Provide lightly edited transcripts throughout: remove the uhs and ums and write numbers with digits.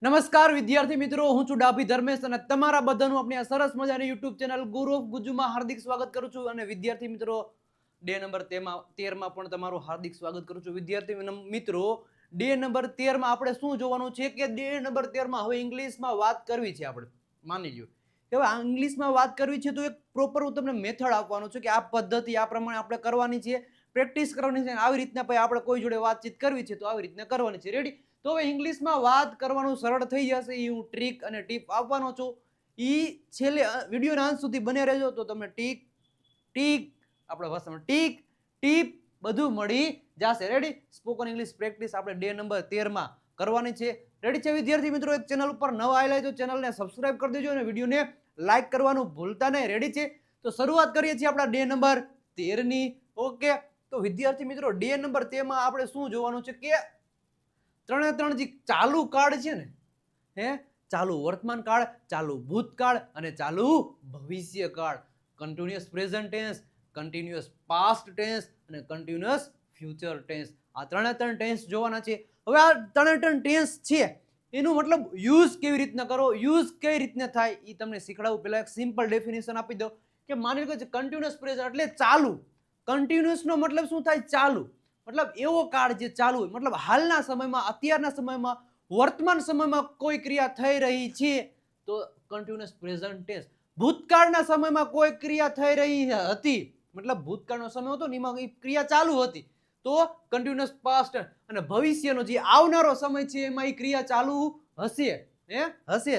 નમસ્કાર વિદ્યાર્થી મિત્રો, હું છું ડાભી ધર્મેશ અને તમારા બધાનું આપણી આ સરસ મજાની યુટ્યુબ ચેનલ ગુરુ ઓફ ગુજ્જુમાં હાર્દિક સ્વાગત કરું છું. અને વિદ્યાર્થી મિત્રો, ડે નંબર 13માં પણ તમારું હાર્દિક સ્વાગત કરું છું. વિદ્યાર્થી મિત્રો, ડે નંબર 13માં આપણે શું જોવાનું છે કે ડે નંબર 13માં હવે ઇંગ્લિશમાં વાત કરવી છે. આપણે માની લ્યો કે હવે ઇંગ્લિશમાં વાત કરવી છે તો એક પ્રોપર હું તમને મેથડ આપવાનો છું કે આ પદ્ધતિ આ પ્રમાણે આપણે કરવાની છે, પ્રેક્ટિસ કરવાની છે. આવી રીતના પછી આપણે કોઈ જોડે વાતચીત કરવી છે તો આવી રીતના કરવાની છે. રેડી? તો હવે ઇંગ્લિશમાં વાત કરવાનું સરળ થઈ જશે. એ હું ટ્રીક અને ટીપ આપવાનો છું. એ છેલ્લે વિડીયોના અંત સુધી બને રહેજો તો તમને ટીક આપણા ભાષામાં ટીપ બધું મળી જશે. રેડી? સ્પોકન ઇંગ્લિશ પ્રેક્ટિસ આપણે ડે નંબર 13માં કરવાની છે. રેડી છે વિદ્યાર્થી મિત્રો? એક ચેનલ ઉપર નવા આવેલા તો ચેનલને સબસ્ક્રાઇબ કરી દેજો અને વિડીયોને લાઈક કરવાનું ભૂલતા નહીં. રેડી છે? તો શરૂઆત કરીએ છીએ આપણા ડે નંબર 13ની. ઓકે, તો વિદ્યાર્થી મિત્રો, ડે નંબર 13માં આપણે શું જોવાનું છે કે ત્રણે ત્રણ જે ચાલુ કાળ છે ને, ચાલુ વર્તમાન કાળ, ચાલુ ભૂતકાળ અને ચાલુ ભવિષ્ય કાળ, continuous present tense, continuous past tense અને કન્ટિન્યુઅસ ફ્યુચર ટેન્સ. આ ત્રણે ત્રણ ટેન્સ જોવાના છે. હવે આ ત્રણે ત્રણ ટેન્સ છે એનું મતલબ યુઝ કેવી રીતના કરો, યુઝ કઈ રીતના થાય એ તમને શીખડાવું. પહેલા એક સિમ્પલ ડેફિનેશન આપી દો કે માની લો કે કન્ટિન્યુઅસ પ્રેઝન્ટ એટલે ચાલુ. કન્ટિન્યુઅસ નો મતલબ શું થાય? ચાલુ. મતલબ એવો કાળ જે ચાલુ હોય, મતલબ હાલના સમયમાં, અત્યારના સમયમાં, વર્તમાન સમયમાં કોઈ ક્રિયા થઈ રહી છે તો કન્ટિન્યુઅસ પ્રેઝન્ટ ટેન્સ. ભૂતકાળના સમયમાં કોઈ ક્રિયા થઈ રહી હતી, મતલબ ભૂતકાળનો સમય હતો ને એમાં એ ક્રિયા ચાલુ હતી તો કન્ટિન્યુઅસ પાસ્ટ. અને ભવિષ્યનો જે આવનારો સમય છે એમાં એ ક્રિયા ચાલુ હશે. હશે.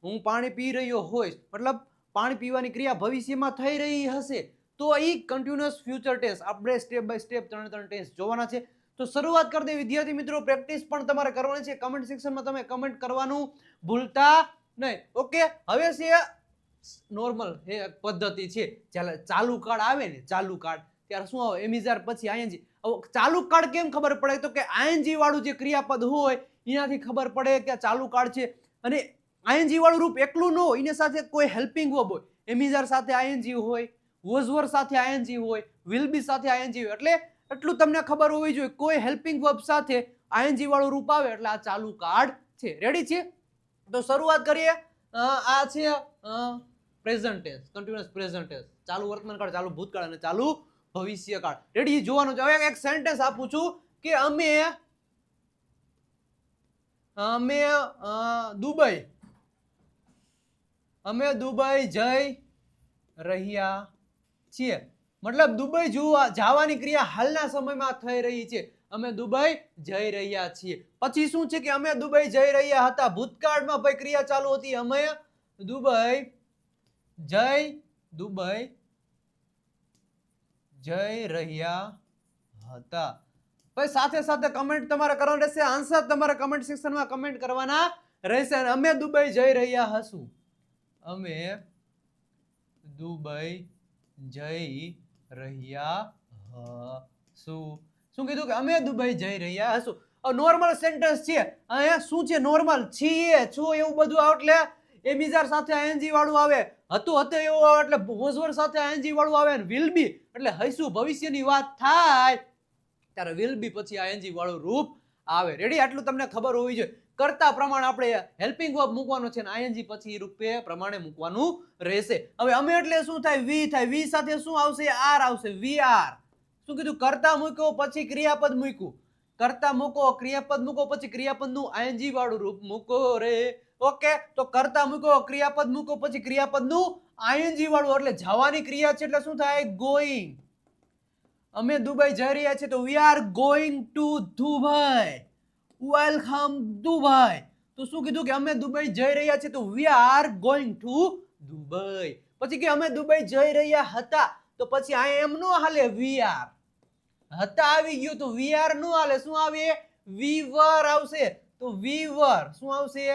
હું પાણી પી રહ્યો હોઈશ, મતલબ પાણી પીવાની ક્રિયા ભવિષ્યમાં થઈ રહી હશે તો એ કન્ટિન્યુઅસ ફ્યુચર ટેન્સ. આપણે સ્ટેપ બાય સ્ટેપ ત્રણ ત્રણ ટેન્સ જોવાના છે. તો શરૂઆત કરી દે વિદ્યાર્થી મિત્રો. પ્રેક્ટિસ પણ તમારે કરવાની છે. કમેન્ટ સેક્શનમાં તમે કમેન્ટ કરવાનું ભૂલતા નહીં. ઓકે, હવે છે નોર્મલ પદ્ધતિ છે. ચાલુ કાળ આવે ને, ચાલુ કાળ ત્યારે શું આવે? એમિઝાર પછી આઈએનજી. ચાલુ કાળ કેમ ખબર પડે? તો કે આઈએનજી વાળું જે ક્રિયાપદ હોય એનાથી ખબર પડે કે ચાલુ કાળ છે. અને આઈએનજી વાળું રૂપ એકલું ન હોય, એની સાથે કોઈ હેલ્પિંગ વર્બ હોય. એમિઝાર સાથે આઈએનજી હોય, વોઝ વર સાથે આઈએનજી હોય, વિલ બી સાથે આઈએનજી હોય. એટલે એટલું તમને ખબર હોવી જોઈએ, કોઈ હેલ્પિંગ વર્બ સાથે આઈએનજી વાળું રૂપ આવે એટલે આ ચાલુ કાળ છે. રેડી છે? તો શરૂઆત કરીએ. આ છે present tense, continuous present tense, ચાલુ વર્તમાન કાળ, ચાલુ ભૂતકાળ અને ચાલુ ભવિષ્ય કાળ. રેડી? જોવાનું છે. હવે એક સેન્ટેન્સ આપું છું કે અમે દુબઈ જઈ રહ્યા છીએ. મતલબ દુબઈ જવાની ક્રિયા હાલના સમયમાં થઈ રહી છે. અમે દુબઈ જઈ રહ્યા છીએ. પછી શું છે કે અમે દુબઈ જઈ રહ્યા હતા. ભૂતકાળમાં ભાઈ ક્રિયા ચાલુ હતી. અમે દુબઈ જઈ રહ્યા હતા. પછી સાથે સાથે કમેન્ટ તમારે કરવાનું રહેશે. આન્સર તમારે કમેન્ટ સેક્શનમાં કમેન્ટ કરવાના રહેશે. અમે દુબઈ જઈ રહ્યા હશું. અમે દુબઈ જઈ રહ્યા હશું. શું કીધું? કે અમે દુબઈ જઈ રહ્યા હશું. નોર્મલ સેન્ટેન્સ છે. અહીંયા શું છે? નોર્મલ છીએ, છો એવું બધું આવે એટલે એમિઝાર સાથે આઈએનજી વાળું આવે. હતું હતું એવું આવે એટલે વોઝવર સાથે આઈએનજી વાળું આવે. વિલ બી એટલે હૈસુ ભવિષ્યની વાત થાય ત્યારે વિલ બી પછી આઈએનજી વાળું રૂપ આવે. રેડી? આટલું તમને ખબર હોવી જોઈએ. કરતા પ્રમાણે આપણે હેલ્પિંગ વર્બ મૂકવાનો છે અને આઈએનજી પછી રૂપે પ્રમાણે મૂકવાનું રહેશે. હવે અમે એટલે શું થાય? વી થાય. વી સાથે શું આવશે? આર આવશે. We are. શું કીધું? કરતા મૂક્યો પછી ક્રિયાપદ મૂક્યું. કરતા મૂકો, ક્રિયાપદ મૂકો, પછી ક્રિયાપદનું આઈએનજી વાળું રૂપ મૂકો રે. ઓકે, તો કરતા મૂકો, ક્રિયાપદ મૂકો, પછી ક્રિયાપદનું આઈએનજી વાળું એટલે જવાની ક્રિયા છે એટલે શું થાય? ગોઈંગ. અમે દુબઈ જઈ રહ્યા છીએ તો we are going to Dubai. Welcome Dubai. તો શું કીધું? કે અમે દુબઈ જઈ રહ્યા છીએ તો we are going to Dubai. પછી કે અમે દુબઈ જઈ રહ્યા હતા તો પછી આ એમ નો હાલે. વી આર હતા આવી ગયું તો વી આર નો હાલે. શું આવે? વી વર આવશે. તો વી વર શું આવશે?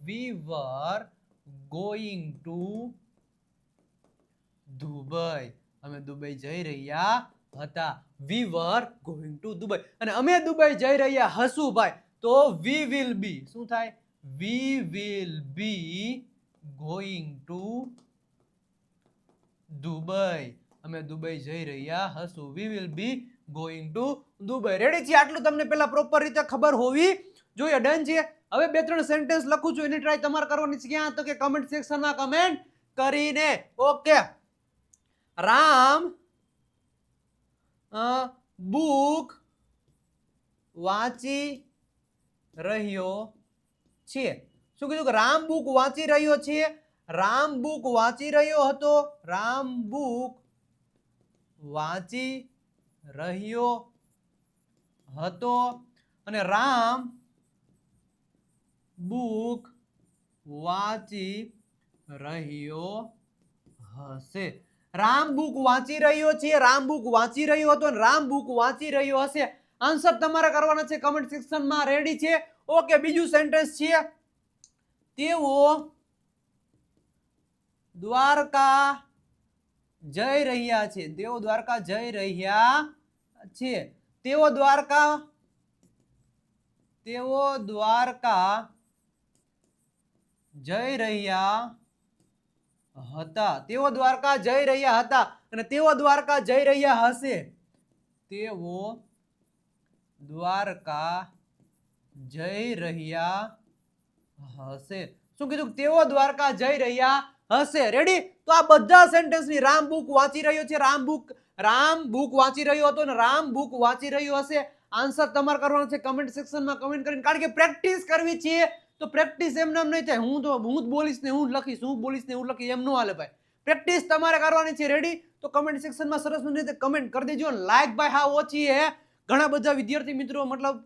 વી વર ગોઈંગ ટુ દુબઈ. અમે દુબઈ જઈ રહ્યા હતા. વી વર ગોઈંગ ટુ દુબઈ. અને અમે દુબઈ જઈ રહ્યા હશું ભાઈ તો વી વિલ બી. શું થાય? We will be going to Dubai. અમે દુબઈ જઈ રહ્યા હશું. We will be going to Dubai. Ready છે? આટલું તમને પેલા પ્રોપર રીતે ખબર હોવી જોઈએ. ડન છે? હવે બે ત્રણ સેન્ટેન્સ લખું છું, એની ટ્રાય તમારે કરવાની છે. ક્યાં? તો કે કમેન્ટ સેક્શનમાં કમેન્ટ કરીને. ઓકે. રામ બુક વાંચી રહ્યો છે. શું કીધું? કે રામ બુક વાંચી રહ્યો છે. રામ બુક વાંચી રહ્યો હતો. રામ બુક વાંચી રહ્યો હતો અને રામ બુક વાંચી રહ્યો હશે. રામ બુક વાંચી રહ્યો છે, રામ બુક વાંચી રહ્યો હતો અને રામ બુક વાંચી રહ્યો હશે. આન્સર તમારે કરવાના છે કમેન્ટ સેક્શનમાં. રેડી છે? ઓકે. બીજું સેન્ટેન્સ છે, તેઓ દ્વારકા જઈ રહ્યા છે. તેઓ દ્વારકા જઈ રહ્યા છે. તેઓ દ્વારકા જઈ રહ્યા હતા. તેઓ દ્વારકા જઈ રહ્યા હતા અને તેઓ દ્વારકા જઈ રહ્યા હશે. તેઓ દ્વારકા જઈ રહ્યા હશે. શું કીધું? તેઓ દ્વારકા જઈ રહ્યા હશે. રેડી? તો આ બધા સેન્ટેન્સ ની રામ બુક વાંચી રહ્યો છે, રામ બુક વાંચી રહ્યો હતો અને રામ બુક વાંચી રહ્યો હશે. આન્સર તમારે કરવાનો છે કમેન્ટ સેક્શનમાં કમેન્ટ કરીને. કારણ કે પ્રેક્ટિસ કરવી છે, તો પ્રેક્ટિસ એમ નામ નહીં થાય. હું જ બોલીશ ને હું જ લખીશ, હું બોલીશ ને હું લખીશ, એમ ન હાલે ભાઈ. પ્રેક્ટિસ તમારે કરવાની છે. રેડી? તો કમેન્ટ સેક્શનમાં સરસ રીતે કમેન્ટ કરી દેજો. લાઈક ભાઈ હા ઓછી હે. ઘણા બધા વિદ્યાર્થી મિત્રો મતલબ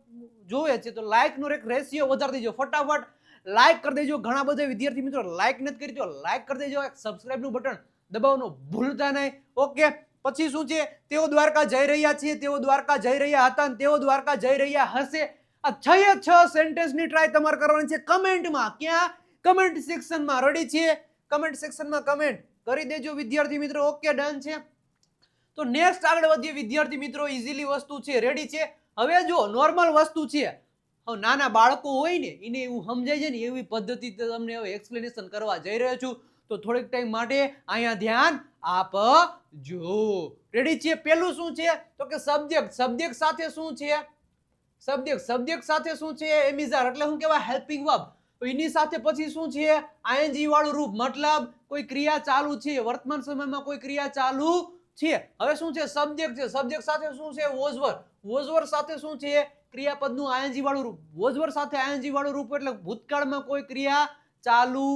જોવે છે, તો લાઈક નો એક રેશિયો વધારી દેજો. ફટાફટ લાઈક કરી દેજો. ઘણા બધા વિદ્યાર્થી મિત્રો લાઈક નથી કરી, તો લાઈક કરી દેજો. એક સબસ્ક્રાઇબ નું બટન દબાવવાનું ભૂલતા નહીં. ઓકે. પછી શું છે? તેઓ દ્વારકા જઈ રહ્યા છે, તેઓ દ્વારકા જઈ રહ્યા હતા અને તેઓ દ્વારકા જઈ રહ્યા હશે. આ 6 સેન્ટેન્સ ની ટ્રાય તમારે કરવાની છે કમેન્ટમાં. ક્યાં? કમેન્ટ સેક્શનમાં. રેડી છે? કમેન્ટ સેક્શનમાં કમેન્ટ કરી દેજો વિદ્યાર્થી મિત્રો. ઓકે, ડન છે. તો નેક્સ્ટ આગળ વધીએ વિદ્યાર્થી મિત્રો. ઇઝીલી વસ્તુ છે. રેડી છે? હવે જો નોર્મલ વસ્તુ છે, નાના બાળકો હોય ને એને એવું સમજાય છે ને એવી પદ્ધતિ તમને હવે એક્સપ્લેનેશન કરવા જઈ રહ્યો છું. તો થોડીક ટાઈમ માટે અહીંયા ધ્યાન આપજો. રેડી છે? પેલું શું છે? તો કે સબ્જેક્ટ સાથે શું છે? સબ્જેક્ટ સાથે શું છે? એમિઝાર એટલે શું કહેવાય? Helping verb. તો એની સાથે પછી શું છે? આઈએનજી વાળું રૂપ. મતલબ કોઈ ક્રિયા ચાલુ છે, વર્તમાન સમયમાં કોઈ ક્રિયા ચાલુ છે. હવે શું છે? સબ્જેક્ટ છે. સબ્જેક્ટ સાથે શું છે? વોઝ સાથે શું છે? ક્રિયાપદનું આઈએનજી વાળું રૂપ. વોઝ સાથે આઈએનજી વાળું રૂપ એટલે ભૂતકાળમાં કોઈ ક્રિયા ચાલુ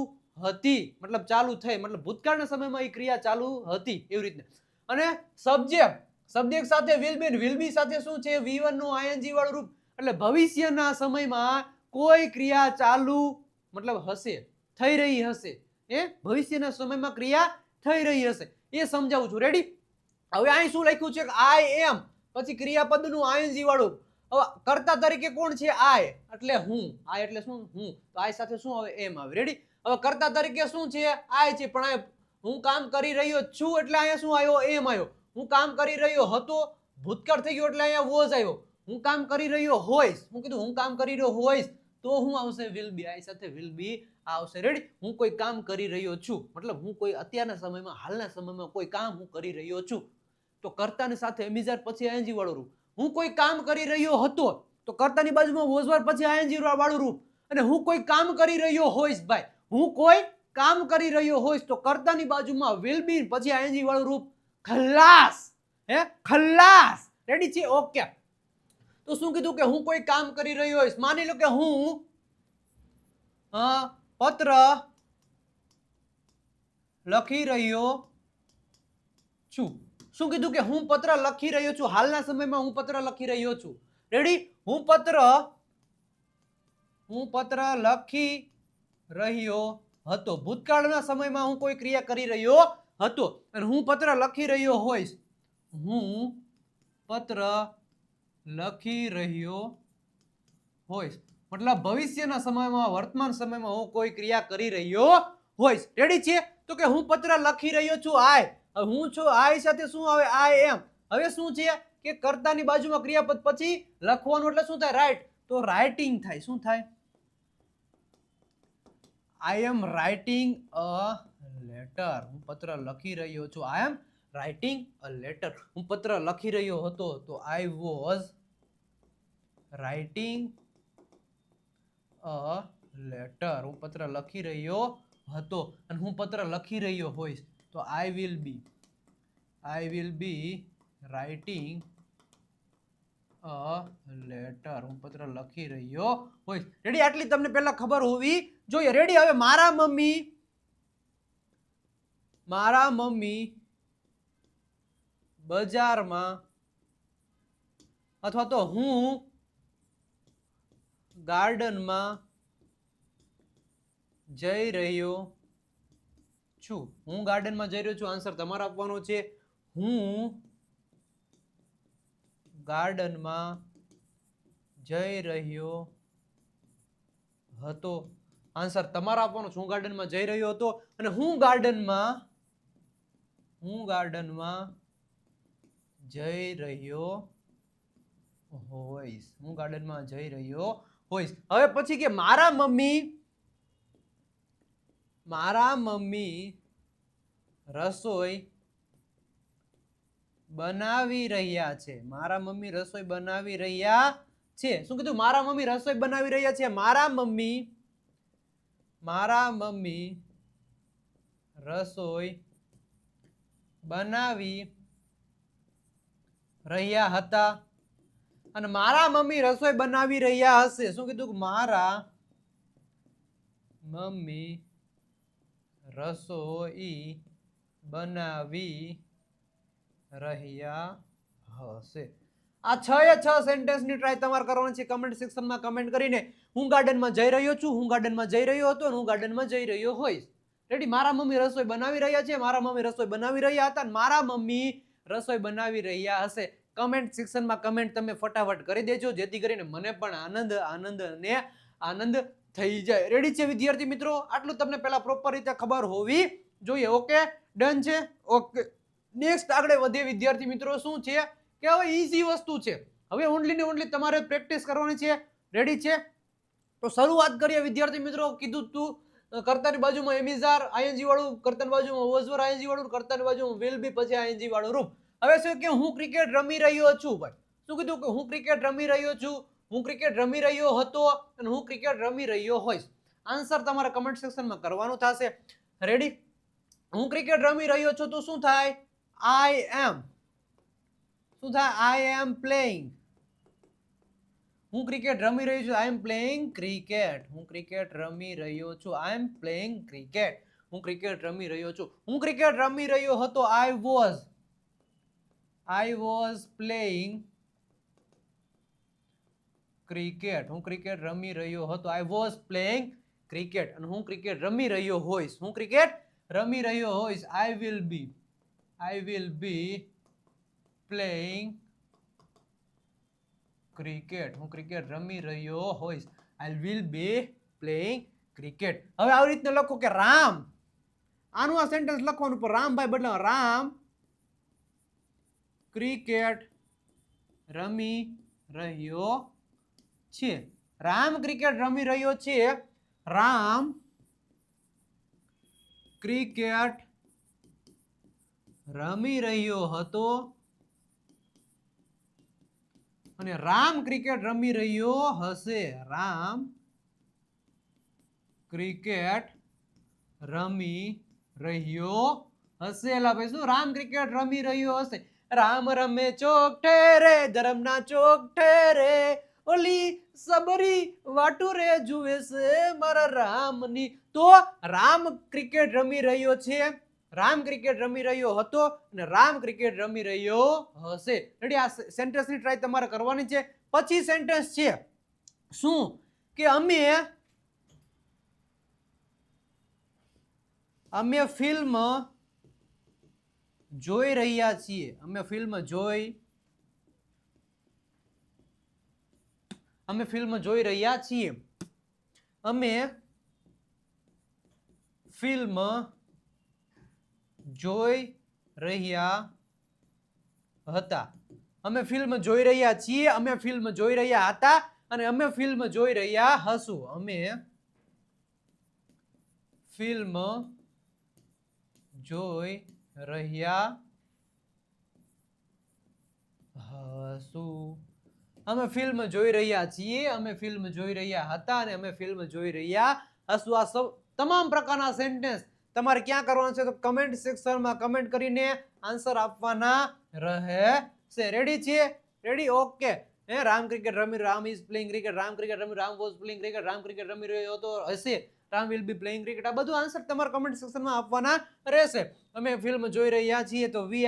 હતી, મતલબ ચાલુ થઈ, મતલબ ભૂતકાળના સમયમાં એ ક્રિયા ચાલુ હતી, એવી રીતે. અને સબ્જેક્ટ સાથે વિલ બી સાથે શું છે? V1 નું આઈએનજી વાળું રૂપ એટલે ભવિષ્યના સમયમાં કોઈ ક્રિયા ચાલુ મતલબ હશે, થઈ રહી હશે. ભવિષ્યના સમયમાં ક્રિયા થઈ રહી હશે એ સમજાવું છું. રેડી? હવે અહીં શું લખ્યું છે? આઈ એમ પછી ક્રિયાપદનું આઈએનજી વાળું. હવે કર્તા તરીકે કોણ છે? આઈ એટલે હું. આઈ એટલે શું? હું. તો આઈ સાથે શું આવે? એમ આવે. રેડી? હવે કર્તા તરીકે શું છે? આઈ છે, પણ હું કામ કરી રહ્યો છું એટલે અહીંયા શું આવ્યો? એમ આવ્યો. હું કામ કરી રહ્યો હતો, ભૂતકાળ થઈ ગયો એટલે અહીંયા વોઝ આવ્યો. હું કામ કરી રહ્યો હોઈશ. હું કીધું હું કામ કરી રહ્યો હોઈશ તો હું આવશે? Will be. આઈ સાથે વિલ બી આવશે. રેડી? હું કોઈ કામ કરી રહ્યો છું મતલબ હું કોઈ અત્યારના સમયમાં, હાલના સમયમાં કોઈ કામ હું કરી રહ્યો છું. તો કર્તાની સાથે એમિઝાર પછી આઈએનજી વાળું રૂપ. હું કોઈ કામ કરી રહ્યો હતો તો કર્તાની બાજુમાં વોઝ વર્બ પછી આઈએનજી વાળું રૂપ. અને હું કોઈ કામ કરી રહ્યો હોઈશ ભાઈ, હું કોઈ કામ કરી રહ્યો હોઈશ તો કર્તાની બાજુમાં વિલ બી પછી આઈએનજી વાળું રૂપ. ખલ્લાસ. ખલ્લાસ. રેડી છે? ઓકે. તો શું કીધું? કે હું કોઈ કામ કરી રહ્યો હોઈશ. માની લો કે હું પત્ર લખી રહ્યો છું. શું કીધું? કે હું પત્ર લખી રહ્યો છું. હાલના સમયમાં હું પત્ર લખી રહ્યો છું. રેડી? હું પત્ર લખી રહ્યો હતો. ભૂતકાળના સમયમાં હું કોઈ ક્રિયા કરી રહ્યો હતો અને હું પત્ર લખી રહ્યો હોઈશ. હું પત્ર લખી રહ્યો હોઈશ મતલબ ભવિષ્યના સમયમાં, વર્તમાન સમયમાં હું કોઈ ક્રિયા કરી રહ્યો હોઈશ. રેડી છે? તો કે હું પત્ર લખી રહ્યો છું. આઈ. હું છું. આઈ સાથે શું આવે? આઈ એમ. હવે શું છે? કે કર્તાની બાજુમાં ક્રિયાપદ પછી લખવાનું એટલે શું થાય? રાઇટ. તો રાઇટિંગ થાય. શું થાય? આઈ એમ રાઇટિંગ અ લેટર. હું પત્ર લખી રહ્યો છું. આઈ એમ રાઇટિંગ અ લેટર. હું પત્ર લખી રહ્યો હતો તો I was writing a letter. હું પત્ર લખી રહ્યો હતો અને હું પત્ર લખી રહ્યો હોઈશ તો I will B writing a letter. હું પત્ર લખી રહ્યો હોઈશ. રેડી? આટલી તમને પહેલા ખબર હોવી જોઈએ. રેડી? હવે મારા મમ્મી બજારમાં અથવા તો હું ગાર્ડનમાં જઈ રહ્યો છું. હું ગાર્ડનમાં જઈ રહ્યો છું. આન્સર તમારે આપવાનો છે. હું ગાર્ડનમાં જઈ રહ્યો હતો. આન્સર તમારે આપવાનો છે. હું ગાર્ડનમાં જઈ રહ્યો હતો અને હું ગાર્ડનમાં જઈ રહ્યો હોઈશ. હું ગાર્ડનમાં જઈ રહ્યો હોઈશ. હવે પછી કે મારા મમ્મી રસોઈ બનાવી રહ્યા છે. મારા મમ્મી રસોઈ બનાવી રહ્યા છે. શું કીધું? મારા મમ્મી રસોઈ બનાવી રહ્યા છે. મારા મમ્મી રસોઈ બનાવી રહ્યા હતા અને મારા મમ્મી રસોઈ બનાવી રહ્યા હશે. શું કીધું? મારા મમ્મી રસોઈ બનાવી રહ્યા હશે. આ 6 એ 6 સેન્ટેન્સની ટ્રાય તમારે કરવાની છે. કમેન્ટ સેક્શનમાં કમેન્ટ કરીને હું ગાર્ડનમાં જઈ રહ્યો છું, હું ગાર્ડનમાં જઈ રહ્યો હતો અને હું ગાર્ડનમાં જઈ રહ્યો હોઈશ. રેડી? મારા મમ્મી રસોઈ બનાવી રહ્યા છે, મારા મમ્મી રસોઈ બનાવી રહ્યા હતા અને મારા મમ્મી રસોઈ બનાવી રહ્યા હશે. કમેન્ટ સેક્શનમાં કમેન્ટ તમે ફટાફટ કરી દેજો જેથી કરીને મને પણ આનંદ થઈ જાય. રેડી છે વિદ્યાર્થી મિત્રો? આટલું તમને પહેલા પ્રોપર રીતે ખબર હોવી જોઈએ. ઓકે, ડન છે? ઓકે, નેક્સ્ટ આગળ વધીએ વિદ્યાર્થી મિત્રો. શું છે કે હવે ઈઝી વસ્તુ છે. હવે ઓનલી ને ઓનલી તમારે પ્રેક્ટિસ કરવાની છે. રેડી છે? તો શરૂઆત કરીએ વિદ્યાર્થી મિત્રો. કીધું તું કર્તાની બાજુમાં એમિઝાર આઈએનજી વાળું, કર્તાની બાજુમાં વોઝ વર આઈએનજી વાળું, કર્તાની બાજુમાં વિલ બી પછી આઈએનજી વાળું રૂપ. હવે શું કે હું ક્રિકેટ રમી રહ્યો છું. ભાઈ શું કીધું? કે હું ક્રિકેટ રમી રહ્યો છું, હું ક્રિકેટ રમી રહ્યો હતો અને હું ક્રિકેટ રમી રહ્યો હોઈશ. આન્સર તમારે કમેન્ટ સેક્શનમાં કરવાનું થશે. રેડી? હું ક્રિકેટ રમી રહ્યો છું તો શું થાય? આઈ એમ પ્લેઇંગ. હું ક્રિકેટ રમી રહ્યો છું. આઈ એમ પ્લેઇંગ ક્રિકેટ. હું ક્રિકેટ રમી રહ્યો છું. આઈ એમ પ્લેઇંગ ક્રિકેટ. હું ક્રિકેટ રમી રહ્યો છું. હું ક્રિકેટ રમી રહ્યો હતો. I was playing cricket. હું ક્રિકેટ રમી રહ્યો હતો. I was playing cricket. અને હું ક્રિકેટ રમી રહ્યો હોઈશ. હું ક્રિકેટ રમી રહ્યો હોઈશ. આઈ વિલ બી પ્લેઇંગ ક્રિકેટ. હું ક્રિકેટ રમી રહ્યો હોઈશ. આઈ વિલ બી પ્લેઇંગ ક્રિકેટ. હવે આવી રીતે લખો કે રામ. આનું આ સેન્ટેન્સ લખવાનું પર રામભાઈ બદલા રામ ક્રિકેટ રમી રહ્યો છે. રામ ક્રિકેટ રમી રહ્યો છે. રામ ક્રિકેટ રમી રહ્યો હતો અને રામ ક્રિકેટ રમી રહ્યો હશે. રામ ક્રિકેટ રમી રહ્યો હશે. એલા ભાઈ શું? રામ ક્રિકેટ રમી રહ્યો હશે. રામ રમે ચોક ઠેરે, ધરમના ચોક ઠેરે, ઓલી સબરી વાટુ રે જુએ છે મારા રામની. તો રામ ક્રિકેટ રમી રહ્યો છે, રામ ક્રિકેટ રમી રહ્યો હતો અને રામ ક્રિકેટ રમી રહ્યો હશે. રેડી? આ સેન્ટેન્સની ટ્રાય તમારે કરવાની છે. પછી સેન્ટેન્સ છે શું કે અમે ફિલ્મ જોઈ રહ્યા છીએ. અમે ફિલ્મ જોઈ રહ્યા છીએ. અમે ફિલ્મ જોઈ રહ્યા હતા. અમે ફિલ્મ જોઈ રહ્યા છીએ, અમે ફિલ્મ જોઈ રહ્યા હતા અને અમે ફિલ્મ જોઈ રહ્યા હશું. અમે ફિલ્મ જોઈ રહ્યા હશું. અમે ફિલ્મ જોઈ રહ્યા છીએ, અમે ફિલ્મ જોઈ રહ્યા હતા અને અમે ફિલ્મ જોઈ રહ્યા હશું. આ સૌ તમામ પ્રકારના સેન્ટેન્સ તમારે ક્યાં કરવાનું છે? તો કમેન્ટ સેક્શનમાં કમેન્ટ કરીને આન્સર આપવાના રહેશે. રેડી છે? રેડી? ઓકે. રામ ક્રિકેટ રમી, Ram is playing cricket, Ram cricket રમી, Ram was playing cricket, Ram cricket રમી રહ્યો તો હશે, Ram will be playing cricket. આ બધું આન્સર તમારે કમેન્ટ સેક્શનમાં આપવાના રહેશે. અમે ફિલ્મ જોઈ રહ્યા છીએ તો we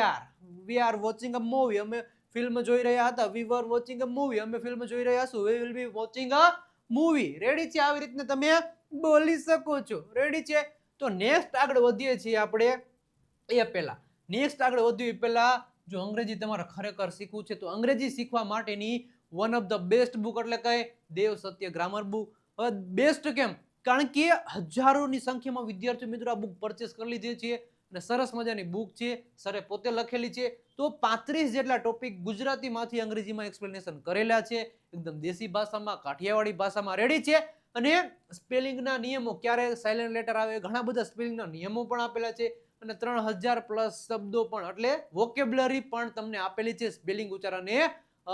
R watching a movie. અમે ફિલ્મ જોઈ રહ્યા હતા, વી વર વોચિંગ અ મૂવી. અમે ફિલ્મ જોઈ રહ્યા છું, વી will B watching a movie. Ready છે? આવી રીતના તમે બોલી શકો છો. રેડી છે? તો નેક્સ્ટ આગળ વધીએ છીએ આપણે. એ પહેલા નેક્સ્ટ આગળ વધ્યું એ પહેલા જો અંગ્રેજી તમારે ખરેખર શીખવું છે તો અંગ્રેજી શીખવા માટેની one of the best book એટલે કઈ દેવ સત્ય ગ્રામર બુક. બેસ્ટ કેમ? કારણ કે હજારોની સંખ્યામાં વિદ્યાર્થી મિત્રો આ બુક પરચેસ કરી લીધી છે અને સરસ મજાની બુક છે, સરે પોતે લખેલી છે. તો 35 જેટલા ટોપિક ગુજરાતીમાંથી અંગ્રેજીમાં એક્સપ્લેનેશન કરેલા છે, એકદમ દેશી ભાષામાં, કાઠિયાવાડી ભાષામાં. રેડી છે? અને સ્પેલિંગના નિયમો, ક્યારે સાયલેન્ટ લેટર આવે, ઘણા બધા સ્પેલિંગના નિયમો પણ આપેલા છે અને 3000 પ્લસ શબ્દો પણ, એટલે વોકેબ્યુલરી પણ તમને આપેલી છે સ્પેલિંગ, ઉચ્ચારણ અને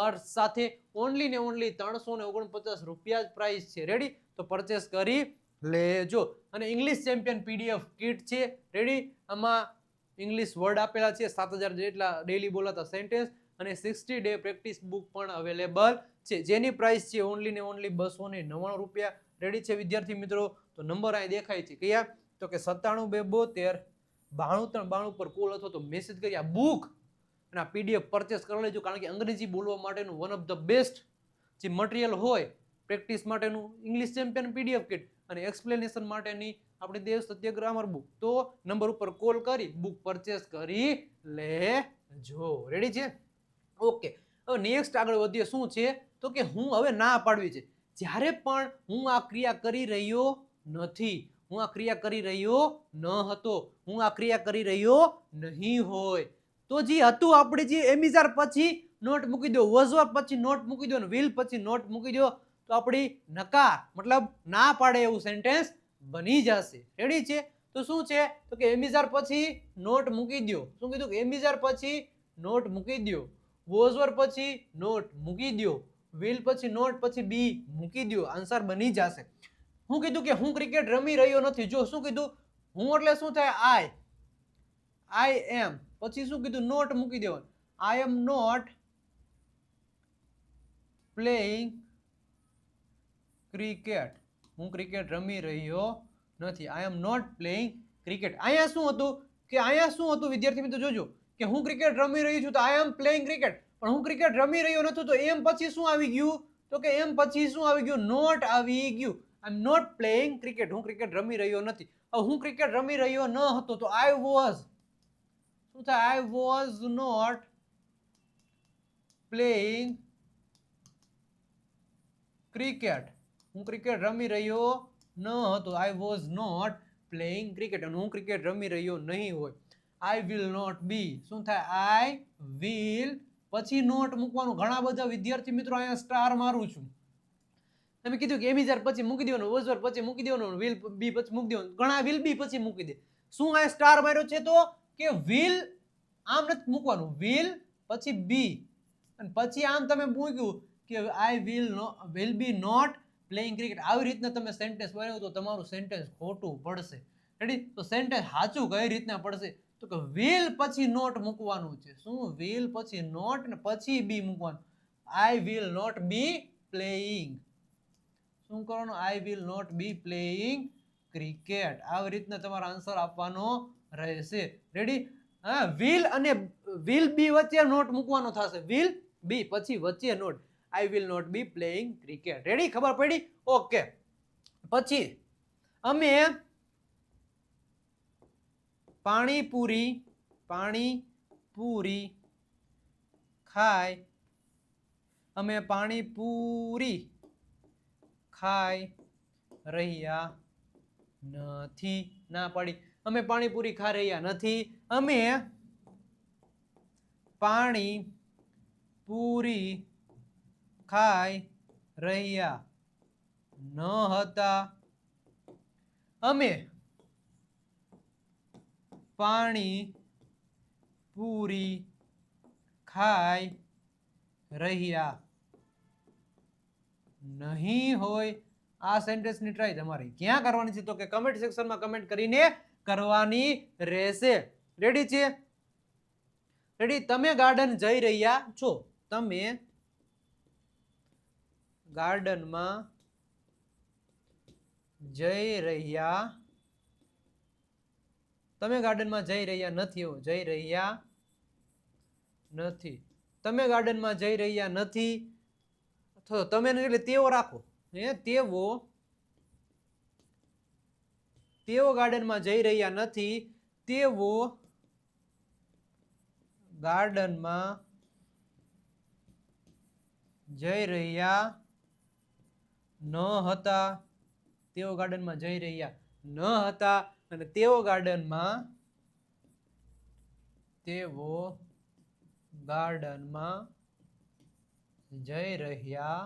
અર્થ સાથે. ઓનલી ને ઓનલી 349 રૂપિયા જ પ્રાઇસ છે. રેડી? તો પરચેસ કરી લેજો. અને ઇંગ્લિશ ચેમ્પિયન પીડીએફ કિટ છે. રેડી? આમાં ઇંગ્લિશ વર્ડ આપેલા છે, 7000 જેટલા ડેલી બોલાતા સેન્ટેન્સ અને 60 ડે પ્રેક્ટિસ બુક પણ અવેલેબલ છે, જેની પ્રાઇસ છે ઓનલી ને ઓનલી 299 રૂપિયા. રેડી છે વિદ્યાર્થી મિત્રો? તો નંબર અહીં દેખાય છે કયા? તો કે 97 272 93 92 પર કોલ અથવા તો મેસેજ કરી આ બુક અને આ પીડીએફ પરચેસ કરી લેજો. કારણ કે અંગ્રેજી બોલવા માટેનું વન ઓફ ધ બેસ્ટ જે મટીરિયલ હોય પ્રેક્ટિસ માટેનું ઇંગ્લિશ ચેમ્પિયન પીડીએફ કિટ અને એક્સપ્લેનેશન માટેની આપણી દેવ સત્ય ગ્રામર બુક. તો નંબર ઉપર કોલ કરી બુક પરચેસ કરી લેજો. રેડી છે? ઓકે. હવે નેક્સ્ટ આગળ વધીએ. શું છે? તો કે હું હવે ના પાડવી છે. જ્યારે પણ હું આ ક્રિયા કરી રહ્યો નથી, હું આ ક્રિયા કરી રહ્યો ન હતો, હું આ ક્રિયા કરી રહ્યો નહીં હોય, તો જે હતું આપણે જે એમિઝાર પછી નોટ મૂકી દો, વોઝ પછી નોટ મૂકી દો, વિલ પછી નોટ મૂકી દો, તો આપણી નકાર મતલબ ના પાડે એવું સેન્ટેન્સ બની જશે. રેડી છે? તો શું છે? તો કે એમિઝાર પછી નોટ મૂકી દો. શું કીધું? કે એમિઝાર પછી નોટ મૂકી દો, વોઝ પછી નોટ મૂકી દો, વિલ પછી નોટ પછી બી મૂકી દો. આન્સર બની જશે. હું કીધું કે હું ક્રિકેટ રમી રહ્યો નથી. જો શું કીધું? હું એટલે શું થાય? આઈ એમ. પછી શું કીધું? નોટ મૂકી દેવાનું. આઈ એમ નોટ પ્લેઇંગ ક્રિકેટ. હું ક્રિકેટ રમી રહ્યો નથી. I am not playing cricket. અહીંયા શું હતું? કે અહીંયા શું હતું વિદ્યાર્થી મિત્રો? જોજો કે હું ક્રિકેટ રમી રહ્યો છું તો આઈ એમ પ્લેઇંગ ક્રિકેટ, પણ હું ક્રિકેટ રમી રહ્યો નતું તો એમ પછી શું આવી ગયું? તો કે એમ પછી શું આવી ગયું? નોટ આવી ગયું. આઈ એમ નોટ પ્લેઇંગ ક્રિકેટ. હું ક્રિકેટ રમી રહ્યો નથી. હવે હું ક્રિકેટ રમી રહ્યો ન હતો તો આઈ વોઝ, શું થાય? I was not playing cricket. હું ક્રિકેટ રમી રહ્યો ન હતો. I was not playing cricket. અને હું ક્રિકેટ રમી રહ્યો નહીં હોય. I will not be. શું થાય? આઈ વિલ પછી નોટ મૂકવાનું. ઘણા બધા વિદ્યાર્થી મિત્રો અહીંયા સ્ટાર મારું છું. તમે કીધું કે એમિઝાર પછી મૂકી દેવાનું, વોઝર પછી મૂકી દેવાનું, વિલ બી પછી મૂકી દેવાનું. ઘણા વિલ બી પછી મૂકી દે. શું આ સ્ટાર માર્યો છે? તો કે વિલ આમ નથી મૂકવાનું, વિલ પછી બી અને પછી આમ તમે મૂક્યું કે I will be not playing cricket. આવી રીતના તમે સેન્ટેન્સ બનાવો તો તમારું સેન્ટેન્સ ખોટું પડશે. રેડી? તો સેન્ટેન્સ સાચું કઈ રીતના પડશે? તો કે વિલ પછી નોટ મૂકવાનું છે. શું? વિલ પછી નોટ ને પછી બી મૂકવાનું. I will not be playing. શું કરવાનું? I will not be playing cricket. આવી રીતના તમારો આન્સર આપવાનો રહેશે. રેડી? હા, વિલ અને વિલ બી વચ્ચે નોટ મૂકવાનો થશે. વિલ બી પછી વચ્ચે not. I will not be playing cricket. Ready? ખબર પડી? ઓકે. પછી અમે પાણીપુરી ખાઈ, અમે પાણીપુરી ખાઈ રહ્યા નથી. ના પાડી. અમે પાણીપુરી ખાઈ રહ્યા નથી. અમે પાણીપુરી ખાઈ રહ્યા ન હતા. અમે પાણીપુરી ખાઈ રહ્યા નહીં હોય. આ સેન્ટેન્સની ટ્રાય તમારી ક્યાં કરવાની છે તો કે કમેન્ટ સેક્શનમાં કમેન્ટ કરીને કરવાની રહેશે. રેડી છે? રેડી? તમે ગાર્ડન જઈ રહ્યા છો. તમે ગાર્ડનમાં જઈ રહ્યા, તમે ગાર્ડનમાં જઈ રહ્યા નથી. જઈ રહ્યા નથી. તમે ગાર્ડનમાં જઈ રહ્યા નથી. તો તમે એટલે તેઓ રાખો. તેઓ ગાર્ડનમાં જઈ રહ્યા નથી. તેઓ ગાર્ડનમાં જઈ રહ્યા ન હતા. તેઓ ગાર્ડનમાં જઈ રહ્યા ન હતા અને તેઓ ગાર્ડનમાં જઈ રહ્યા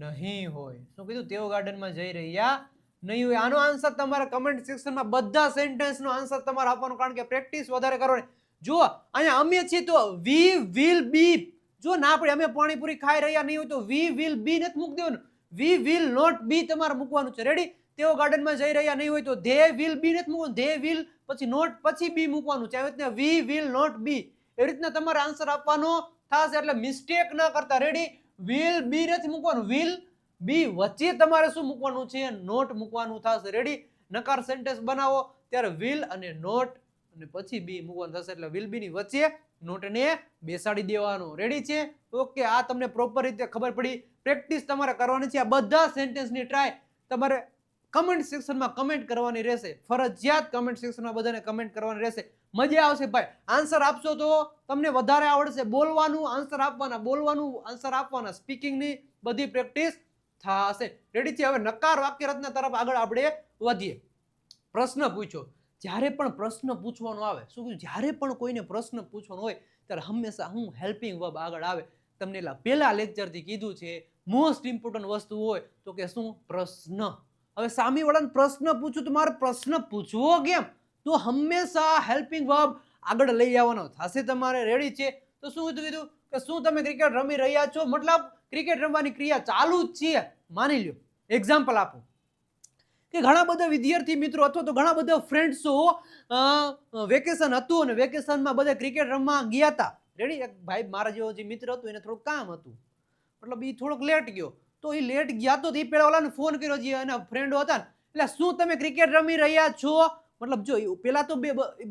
નહીં હોય. શું કીધું? તેઓ ગાર્ડનમાં જઈ રહ્યા નહીં હોય. આનો આન્સર તમારે કમેન્ટ સેક્શનમાં બધા સેન્ટેન્સનો આન્સર તમારે આપવાનો, કારણ કે પ્રેક્ટિસ વધારે કરવાની. જો અહીંયા અમે છીએ તો વી વિલ બી, જો ના પડે અમે પાણીપુરી ખાઈ રહ્યા નહીં હોય તો વી વિલ બી નથી મૂકી દેવાનું. વી વિલ નોટ બી તમારે મૂકવાનું છે. રેડી? તેઓ ગાર્ડનમાં જઈ રહ્યા નહીં હોય તો ધે વિલ બી નથી મૂકવાનું. ધે વિલ પછી નોટ પછી બી મૂકવાનું છે. આવી રીતના વી વિલ નોટ બી, એવી રીતના તમારે આન્સર આપવાનો થશે. એટલે મિસ્ટેક ના કરતા. રેડી? વિલ બી નથી મૂકવાનું. વિલ બી વચ્ચે તમારે શું મૂકવાનું છે? નોટ મૂકવાનું થશે. રેડી? નકાર સેન્ટેન્સ બનાવો ત્યારે વિલ અને નોટ અને પછી બી મૂકવાનું થશે. એટલે વિલ બી ની વચ્ચે નોટને બેસાડી દેવાનું. રેડી છે? ઓકે, આ તમને પ્રોપર રીતે ખબર પડી. પ્રેક્ટિસ તમારે કરવાની છે. આ બધા સેન્ટેન્સની ટ્રાય તમારે કમેન્ટ સેક્શનમાં કમેન્ટ કરવાની રહેશે. ફરજિયાત કમેન્ટ સેક્શનમાં બધાને કમેન્ટ કરવાની રહેશે. મજા આવશે ભાઈ. આન્સર આપશો તો તમને વધારે આવડશે. બોલવાનું આન્સર આપવાના, બોલવાનું આન્સર આપવાના, સ્પીકિંગની બધી પ્રેક્ટિસ થશે. રેડી છે? હવે નકાર વાક્ય રચના તરફ આગળ આપણે વધીએ. પ્રશ્ન પૂછો. જ્યારે પણ પ્રશ્ન પૂછવાનો આવે, શું કીધું? જ્યારે પણ કોઈને પ્રશ્ન પૂછવાનો હોય ત્યારે હંમેશા હું હેલ્પિંગ વર્બ આગળ આવે. તમને પહેલા લેક્ચરથી કીધું છે મોસ્ટ ઇમ્પોર્ટન્ટ વસ્તુ હોય તો કે શું? પ્રશ્ન. હવે સામેવાળાને પ્રશ્ન પૂછું તો મારે પ્રશ્ન પૂછવો કેમ? તો હંમેશા હેલ્પિંગ વર્બ આગળ લઈ આવવાનો થશે તમારે. રેડી છે? તો શું કીધું કે શું તમે ક્રિકેટ રમી રહ્યા છો? મતલબ ક્રિકેટ રમવાની ક્રિયા ચાલુ જ છે. માની લ્યો, એક્ઝામ્પલ આપો કે ઘણા બધા વિદ્યાર્થી મિત્રો અથવા તો ઘણા બધા ફ્રેન્ડ્સો વેકેશન હતું અને વેકેશનમાં બધા ક્રિકેટ રમવા ગયા હતા. રેડી? એક ભાઈ મારા જેવો જે મિત્ર હતો એને થોડુંક કામ હતું, મતલબ એ થોડોક લેટ ગયો. તો એ લેટ ગયા તો એ પેલા ઓલાને ફોન કર્યો જે એના ફ્રેન્ડો હતા ને, એટલે શું તમે ક્રિકેટ રમી રહ્યા છો? મતલબ જો પેલા તો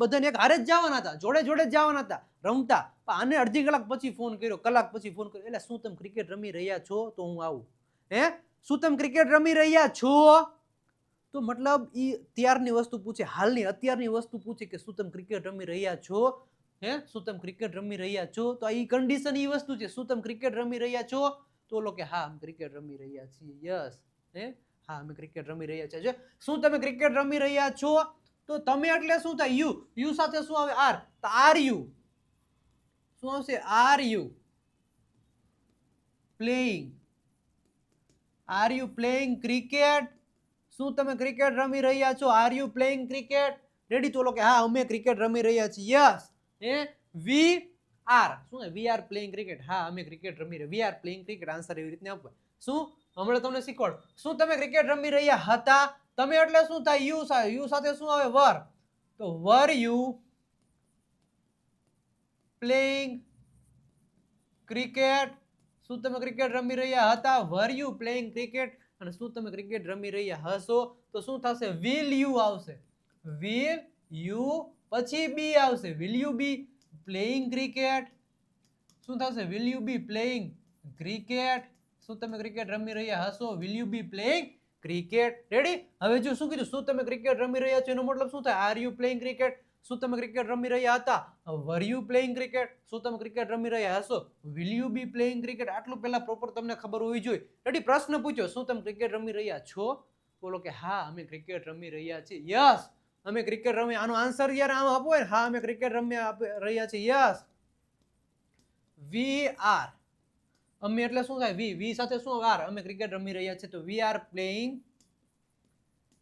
બધાને એક હારે જ જવાના હતા, જોડે જોડે જ જવાના હતા રમતા. આને અડધી કલાક પછી ફોન કર્યો, કલાક પછી ફોન કર્યો, એટલે શું તમે ક્રિકેટ રમી રહ્યા છો? તો હું આવું. શું તમે ક્રિકેટ રમી રહ્યા છો? તો મતલબ એ ત્યારની વસ્તુ પૂછે, હાલની અત્યારની વસ્તુ પૂછે કે શું તમે ક્રિકેટ રમી રહ્યા છો? શું તમે ક્રિકેટ રમી રહ્યા છો? તો આ કન્ડિશન એ વસ્તુ છે. શું તમે ક્રિકેટ રમી રહ્યા છો? તો ઓલો કે હા અમે ક્રિકેટ રમી રહ્યા છીએ. યસ. હા અમે ક્રિકેટ રમી રહ્યા છીએ. શું તમે ક્રિકેટ રમી રહ્યા છો? તો તમે એટલે શું થાય? યુ. યુ સાથે શું આવે? આર. તો આર યુ શું આવશે? R you playing? Are you playing cricket? શું તમે ક્રિકેટ રમી રહ્યા છો? Are you playing cricket? Ready? તો ઓલો કે હા અમે ક્રિકેટ રમી રહ્યા છીએ. યસ. વી આર શું? We are playing cricket. હા અમે ક્રિકેટ રમી રહ્યા. We are playing cricket. Answer એવી રીતના આપવા. શું? હમણાં તમને શીખવાડ. શું તમે ક્રિકેટ રમી રહ્યા હતા? તમે એટલે શું થાય? યુ સાથે. યુ સાથે શું આવે? વર. તો વર યુ પ્લેઇંગ ક્રિકેટ? શું તમે ક્રિકેટ રમી રહ્યા હતા? Were you playing cricket? અને શું તમે ક્રિકેટ રમી રહ્યા હશો? તો શું થશે? વિલ યુ આવશે. વિલ યુ પછી બી આવશે. Will you be playing cricket? શું થશે? Will you be playing cricket? શું તમે ક્રિકેટ રમી રહ્યા હશો? Will you be playing cricket? Ready? હવે જો શું કીધું? શું તમે ક્રિકેટ રમી રહ્યા છો એનો મતલબ શું થાય? R you playing cricket? શું તમે ક્રિકેટ રમી રહ્યા હતા? Were you playing cricket? શું તમે ક્રિકેટ રમી રહ્યા હશો? Will you be playing cricket? આટલું પહેલા પ્રોપર તમને ખબર હોવી જોઈએ. રેડી? પ્રશ્ન પૂછ્યો શું તમે ક્રિકેટ રમી રહ્યા છો? બોલો કે હા અમે ક્રિકેટ રમી રહ્યા છીએ. યસ અમે ક્રિકેટ રમી. આનો આન્સર યાર આમ આપો ને, હા અમે ક્રિકેટ રમી રહ્યા છીએ. યસ. વી આર અમે એટલે શું થાય? વી. વી સાથે શું? આર. અમે ક્રિકેટ રમી રહ્યા છીએ તો we are playing.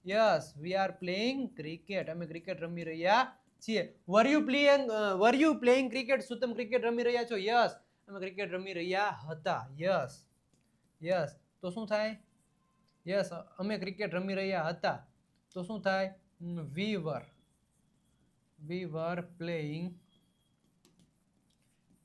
Yes we are playing cricket. અમે ક્રિકેટ રમી રહ્યા છીએ. વર યુ પ્લેઇંગ ક્રિકેટ? શું તમે ક્રિકેટ રમી રહ્યા છો? યસ અમે ક્રિકેટ રમી રહ્યા હતા. યસ. યસ. તો શું થાય? યસ, અમે ક્રિકેટ રમી રહ્યા હતા. તો શું થાય? વી વર પ્લેઇંગ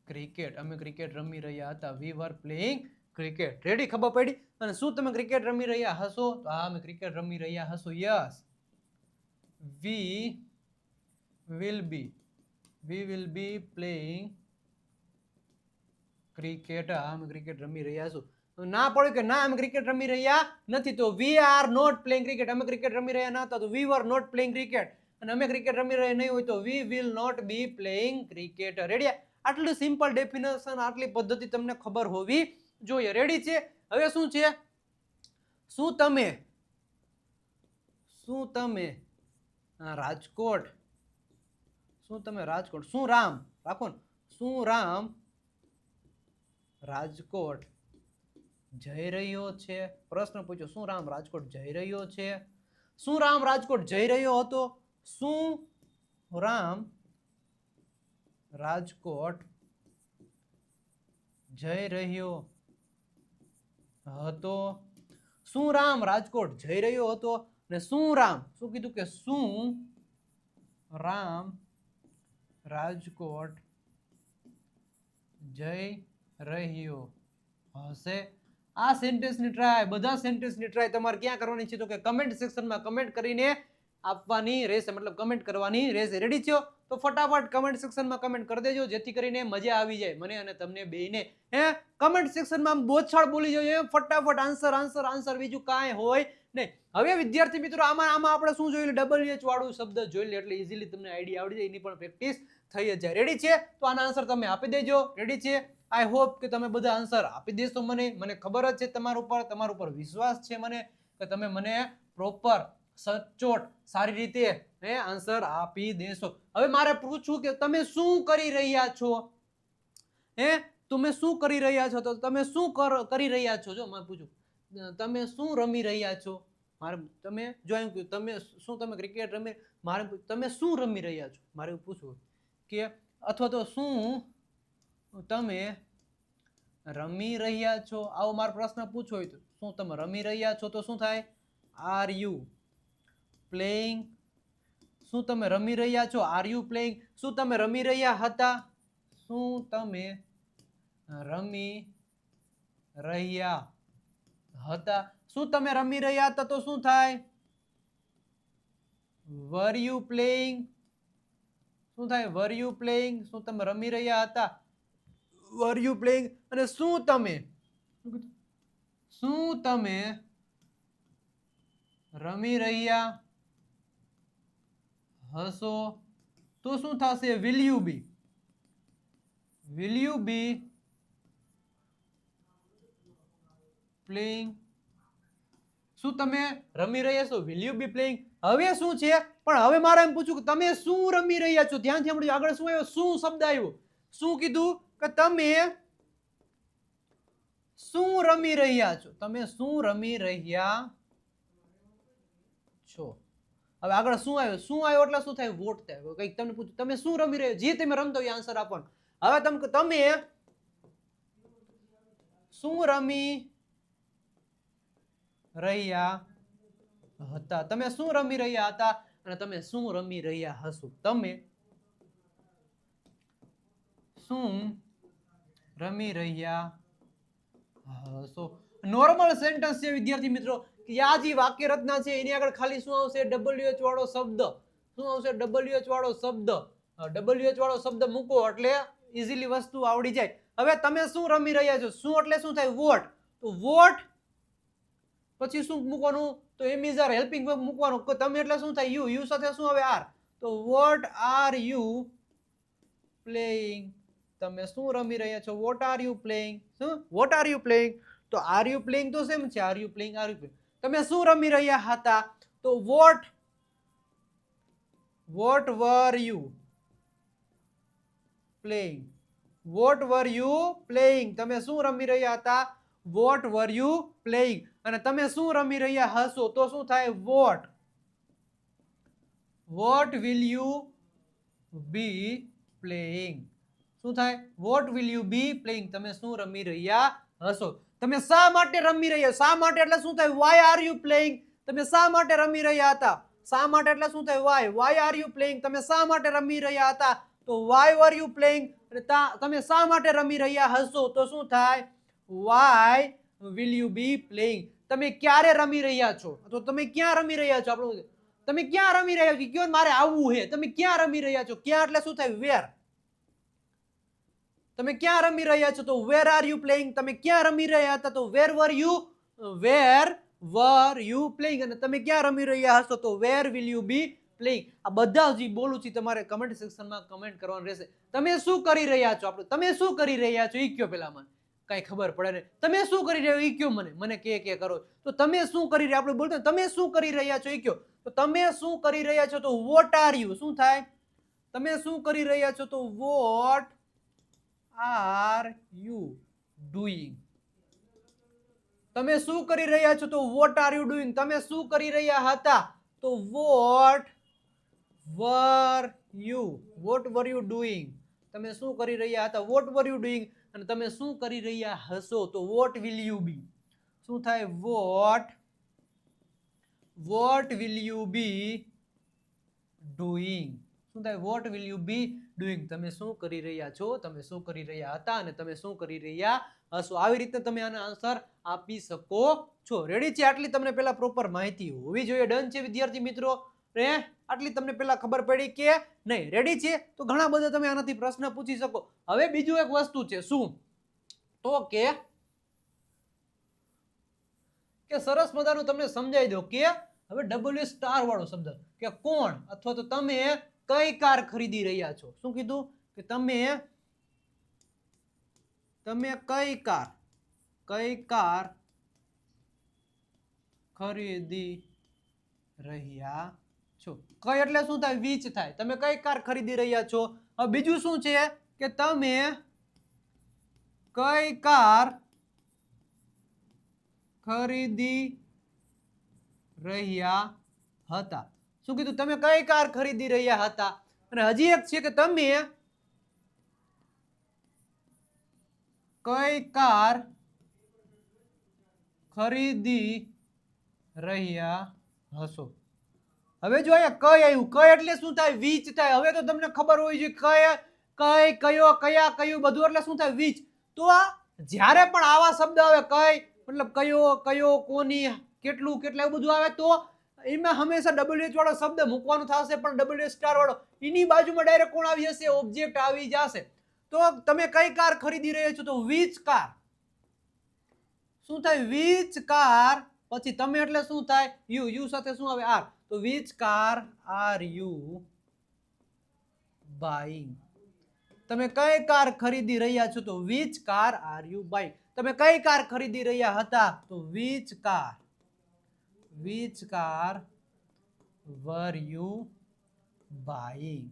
ક્રિકેટ. અમે ક્રિકેટ રમી રહ્યા હતા. વી વર પ્લેઇંગ ક્રિકેટ. રેડી? ખબર પડી? અને શું તમે ક્રિકેટ રમી રહ્યા હશો? તો હા, અમે ક્રિકેટ રમી રહ્યા હશો. Yes, V will be playing cricket. અમે ક્રિકેટ રમી રહ્યા છું. તો ના પડ્યું કે ના અમે ક્રિકેટ રમી રહ્યા નથી, તો we are not playing cricket. અમે ક્રિકેટ રમી રહ્યા ન હતા તો we were not playing cricket. અને અમે ક્રિકેટ રમી રહ્યા નહીં હોય તો we will not be playing cricket. Ready? આટલું સિમ્પલ ડેફિનેશન, આટલી પદ્ધતિ તમને ખબર હોવી જોઈએ. રેડી છે? હવે શું છે? શું તમે રાજકોટ, શું રામ રાખો ને, શું રામ રાજકોટ જઈ રહ્યો છે? પ્રશ્ન પૂછ્યો, શું રામ રાજકોટ જઈ રહ્યો છે? શું રામ રાજકોટ જઈ રહ્યો હતો? શું રામ રાજકોટ જઈ રહ્યો હતો? શું રામ રાજકોટ જઈ રહ્યો હતો? ને શું કીધું કે શું રામ રાજકોટ જઈ રહ્યો હશે? આ સેન્ટેન્સની ટ્રાય, બધા સેન્ટેન્સની ટ્રાય તમારે ક્યાં કરવાની છે? તો કે કમેન્ટ સેક્શનમાં કમેન્ટ કરીને આપવાની રહેશે, મતલબ કમેન્ટ કરવાની રહેશે. રેડી છો? તો ફટાફટ કમેન્ટ સેક્શનમાં કમેન્ટ કરી દેજો, જેથી કરીને મજા આવી જાય મને અને તમને બેયને. કમેન્ટ સેક્શનમાં બોછાળ બોલી જોઈએ, ફટાફટ આન્સર, બીજું કાંઈ હોય નહીં. હવે વિદ્યાર્થી મિત્રો, આમાં આપણે શું જોઈ લે? WH વાળું શબ્દ જોઈ લે એટલે ઇઝીલી તમને આઈડિયા આવડી જાય, એની પણ પ્રેક્ટિસ થઈ જ જાય. રેડી છે? તો આના આન્સર તમે આપી દેજો. રેડી છે? આઈ હોપ કે તમે બધા આન્સર આપી દેશો. મને ખબર જ છે તમારા ઉપર વિશ્વાસ છે મને, કે તમે મને પ્રોપર સચોટ સારી રીતે આન્સર આપી દેશો. હવે મારે પૂછવું કે તમે શું કરી રહ્યા છો? તમે શું કરી રહ્યા છો? તો તમે શું કરી રહ્યા છો? જો મેં પૂછું, તમે શું રમી રહ્યા છો? તમે જો એમ કહ્યું તમે ક્રિકેટ રમી, તમે શું રમી રહ્યા છો મારે એવું પૂછવું, કે અથવા તો શું તમે રમી રહ્યા છો? આવો મારો પ્રશ્ન પૂછવો હોય તો શું તમે રમી રહ્યા છો? તો શું થાય? R you playing? શું તમે રમી રહ્યા છો? Are you playing? શું તમે રમી રહ્યા હતા? શું તમે રમી રહ્યા હતા? શું તમે રમી રહ્યા હતા? તો શું થાય? વર યુ પ્લેઇંગ? શું થાય? વર યુ પ્લેઇંગ? શું તમે રમી રહ્યા હતા? Were you playing? અને શું તમે રમી રહ્યા હશો? તો શું થશે? Will you be playing? શું તમે રમી રહ્યા છો? Will you be playing? હવે શું છે? પણ હવે મારે એમ પૂછું કે તમે શું રમી રહ્યા છો? ધ્યાનથી સાંભળજો. આગળ શું આવ્યો? શું શબ્દ આવ્યો? શું કીધું? કે તમે શું રમી રહ્યા છો? તમે શું રમી રહ્યા છો? હવે આગળ શું આવ્યું? શું આવ્યો એટલે શું થાય? વોટ થાય. કંઈક તમને પૂછ્યું તમે શું રમી રહ્યા? જે તમે રમતો હોય આન્સર આપવાનો. હવે તમે શું રમી રહ્યા હતા? તમે શું રમી રહ્યા હતા? અને તમે શું રમી રહ્યા હશો? તમે શું રમી રહ્યા હશો? નોર્મલ સેન્ટેન્સ છે વિદ્યાર્થી મિત્રો. આ જે વાક્ય રચના છે એની આગળ ખાલી શું આવશે? WH વાળો શબ્દ. શું આવશે? WH વાળો શબ્દ. WH વાળો શબ્દ મૂકો એટલે ઇઝીલી વસ્તુ આવડી જાય. હવે તમે શું રમી રહ્યા છો? શું એટલે શું થાય? વોટ. તો વોટ પછી શું મૂકવાનું? તો એમ ઇઝ આર હેલ્પિંગ વર્બ મૂકવાનું. તમે એટલે શું થાય? યુ સાથે શું આવે? આર. તો વોટ આર યુ પ્લેઇંગ? તમે શું રમી રહ્યા છો? What are you playing? શું? What are you playing? તો આર યુ પ્લેઇંગ તો સેમ છે. Are you playing, are you playing. તમે શું રમી રહ્યા હતા? તો what were you playing? What were you playing? તમે શું રમી રહ્યા હતા? What were you playing? અને તમે શું રમી રહ્યા હશો? તો શું થાય? What will you be playing? શું થાય? What will you be playing? તમે શું રમી રહ્યા હશો? તમે શા માટે રમી રહ્યા? શા માટે એટલે શું થાય? Why are you playing? તમે શા માટે રમી રહ્યા હતા? શા માટે એટલે શું થાય? Why are you playing? તમે શા માટે રમી રહ્યા હતા? તો વાય વર યુ પ્લેઇંગ? તમે શા માટે રમી રહ્યા હશો? તો શું થાય? Why will you be playing? તમે ક્યારે રમી રહ્યા છો? તો તમે ક્યાં રમી રહ્યા છો? આપણું તમે ક્યાં રમી રહ્યા છો? કયો મારે આવવું છે. તમે ક્યાં રમી રહ્યા છો? ક્યાં એટલે શું થાય? વેર. તમે ક્યાં રમી રહ્યા છો? તો વેર આર યુ પ્લેઇંગ? તમે ક્યાં રમી રહ્યા હતા? તો વેર વર યુ પ્લેઇંગ? અને તમે ક્યાં રમી રહ્યા હશો? તો where will you be playing? આ બધા જે બોલું છું તમારે કમેન્ટ સેક્શનમાં કમેન્ટ કરવાનું રહેશે. તમે શું કરી રહ્યા છો? આપણે તમે શું કરી રહ્યા છો? ઈ કયો પેલા મને કઈ ખબર પડે ને. તમે શું કરી રહ્યા છો? ઈ કયો મને કે કરો. તો તમે શું કરી રહ્યા? આપણે બોલતો તમે શું કરી રહ્યા છો? ઈ કયો. તો તમે શું કરી રહ્યા છો? તો વોટ આર યુ? શું થાય? તમે શું કરી રહ્યા છો? તો વોટ આર યુ ડુઈંગ? તમે શું કરી રહ્યા છો? તો વોટ આર યુ ડુઈંગ? તમે શું કરી રહ્યા હતા? તો વોટ વર યુ ડુઈંગ? તમે શું કરી રહ્યા હતા? What were you doing? અને તમે શું કરી રહ્યા હશો? તો વોટ વિલ યુ બી? શું થાય? What will you B doing? શું થાય? What will you B doing? તમે શું કરી રહ્યા છો? તમે શું કરી રહ્યા હતા? અને તમે શું કરી રહ્યા હશો? આવી રીતે તમે આનો આન્સર આપી શકો છો. રેડી છે? આટલી તમને પેલા પ્રોપર માહિતી હોવી જોઈએ. ડન છે વિદ્યાર્થી મિત્રો? આટલી તમને પેલા ખબર પડી કે નહીં? રેડી છે? તો ઘણા બધા તમે આનાથી પ્રશ્ન પૂછી શકો. હવે બીજું એક વસ્તુ છે. શું? તો કે સરસ મજાનું તમને સમજાવી દો કે હવે ડબલ્યુ સ્ટાર વાળો શબ્દ કે કોણ અથવા તો તમે કઈ કાર ખરીદી રહ્યા છો? શું કીધું? કે તમે કઈ કાર ખરીદી રહ્યા છો? કઈ એટલે શું થાય? વિચ થાય. તમે કઈ કાર ખરીદી રહ્યા છો? હવે બીજું શું છે? કે તમે કઈ કાર ખરીદી રહ્યા હતા? શું કીધું? તમે કઈ કાર ખરીદી રહ્યા હતા? અને હજી એક છે કે તમે કઈ કાર ખરીદી રહ્યા હશો? હવે જો અહીંયા કઈ આવ્યું. કઈ એટલે શું થાય? વિચ થાય. હવે તો તમને ખબર હોવી જોઈએ કયું બધું એટલે શું થાય? વિચ. તો જ્યારે પણ આવા શબ્દ આવે કઈ મતલબ કયો કોની કેટલું કેટલા એવું બધું આવે તો એમાં હંમેશા WH વાળો શબ્દ મૂકવાનો થશે. પણ WH સ્ટાર વાળો એની બાજુમાં ડાયરેક્ટ કોણ આવી જશે? ઓબ્જેક્ટ આવી જશે. તો તમે કઈ કાર ખરીદી રહ્યા છો? તો વિચ કાર. શું થાય? Which car. પછી તમે એટલે શું થાય? યુ સાથે શું આવે? આર. તો which car are you buying? તમે કઈ કાર ખરીદી રહ્યા છો? તો which car are you buying? તમે કઈ કાર ખરીદી રહ્યા હતા? તો which car var you buying?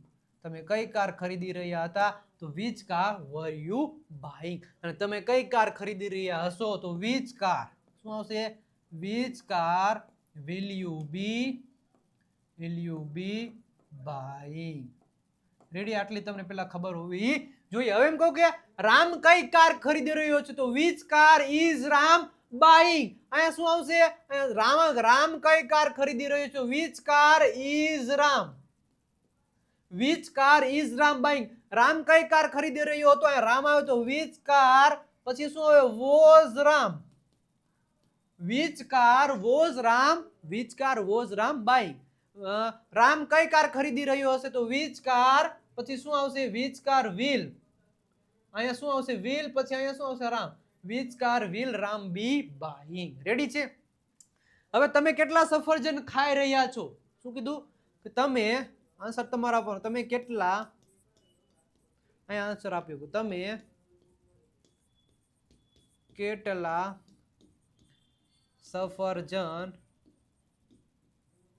તમે કઈ કાર ખરીદી રહ્યા હતા? તો which car var you buying? અને તમે કઈ કાર ખરીદી રહ્યા હશો? તો વિચ કાર શું આવશે? Which car will you be buying? Ready? આટલી તમને પેલા ખબર હોવી જોઈએ. હવે એમ કહું કે રામ કઈ કાર ખરીદી રહ્યો છે? તો which car is Ram buying? અહીંયા શું આવશે? રામ કઈ કાર ખરીદી રહ્યો છે? Which car is Ram? Which car is Ram buying? Ram કઈ કાર ખરીદી રહ્યો હતો? અહીંયા રામ આવ્યો તો વિચ કાર પછી શું આવે? Was Ram? Which car was Ram buying? Ram કઈ કાર ખરીદી રહ્યો હશે? તો વિચ કાર પછી શું આવશે? Which car will? અહીંયા શું આવશે? વિલ પછી અહીંયા શું આવશે? Ram. Which car will Ram be buying? Ready છે? હવે તમે કેટલા સફરજન ખાઈ રહ્યા છો? શું કીધું? કે તમે આન્સર તમારા પર. તમે કેટલા અહીંયા આન્સર આપ્યો કે તમે કેટલા સફરજન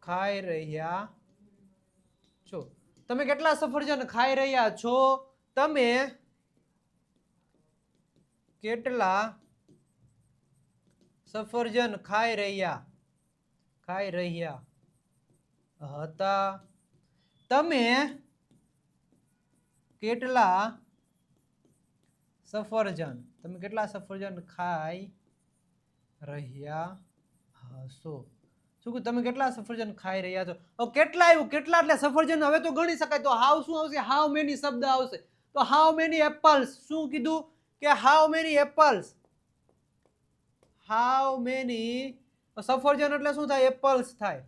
ખાઈ રહ્યા છો? તમે કેટલા સફરજન ખાઈ રહ્યા છો? તમે કેટલા સફરજન ખાઈ રહ્યા હતા? તમે કેટલા સફરજન ખાઈ રહ્યા હશો. શું કે તમે કેટલા સફરજન ખાઈ રહ્યા છો? હવે કેટલા આવ્યું, કેટલા એટલે સફરજન હવે તો ગણી શકાય. તો હાવ શું આવશે? હાઉ મેની શબ્દ આવશે. તો હાઉ મેની એપલ્સ, શું કીધું કે how many apples, how many, સફરજન એટલે શું થાય? એપલ્સ થાય.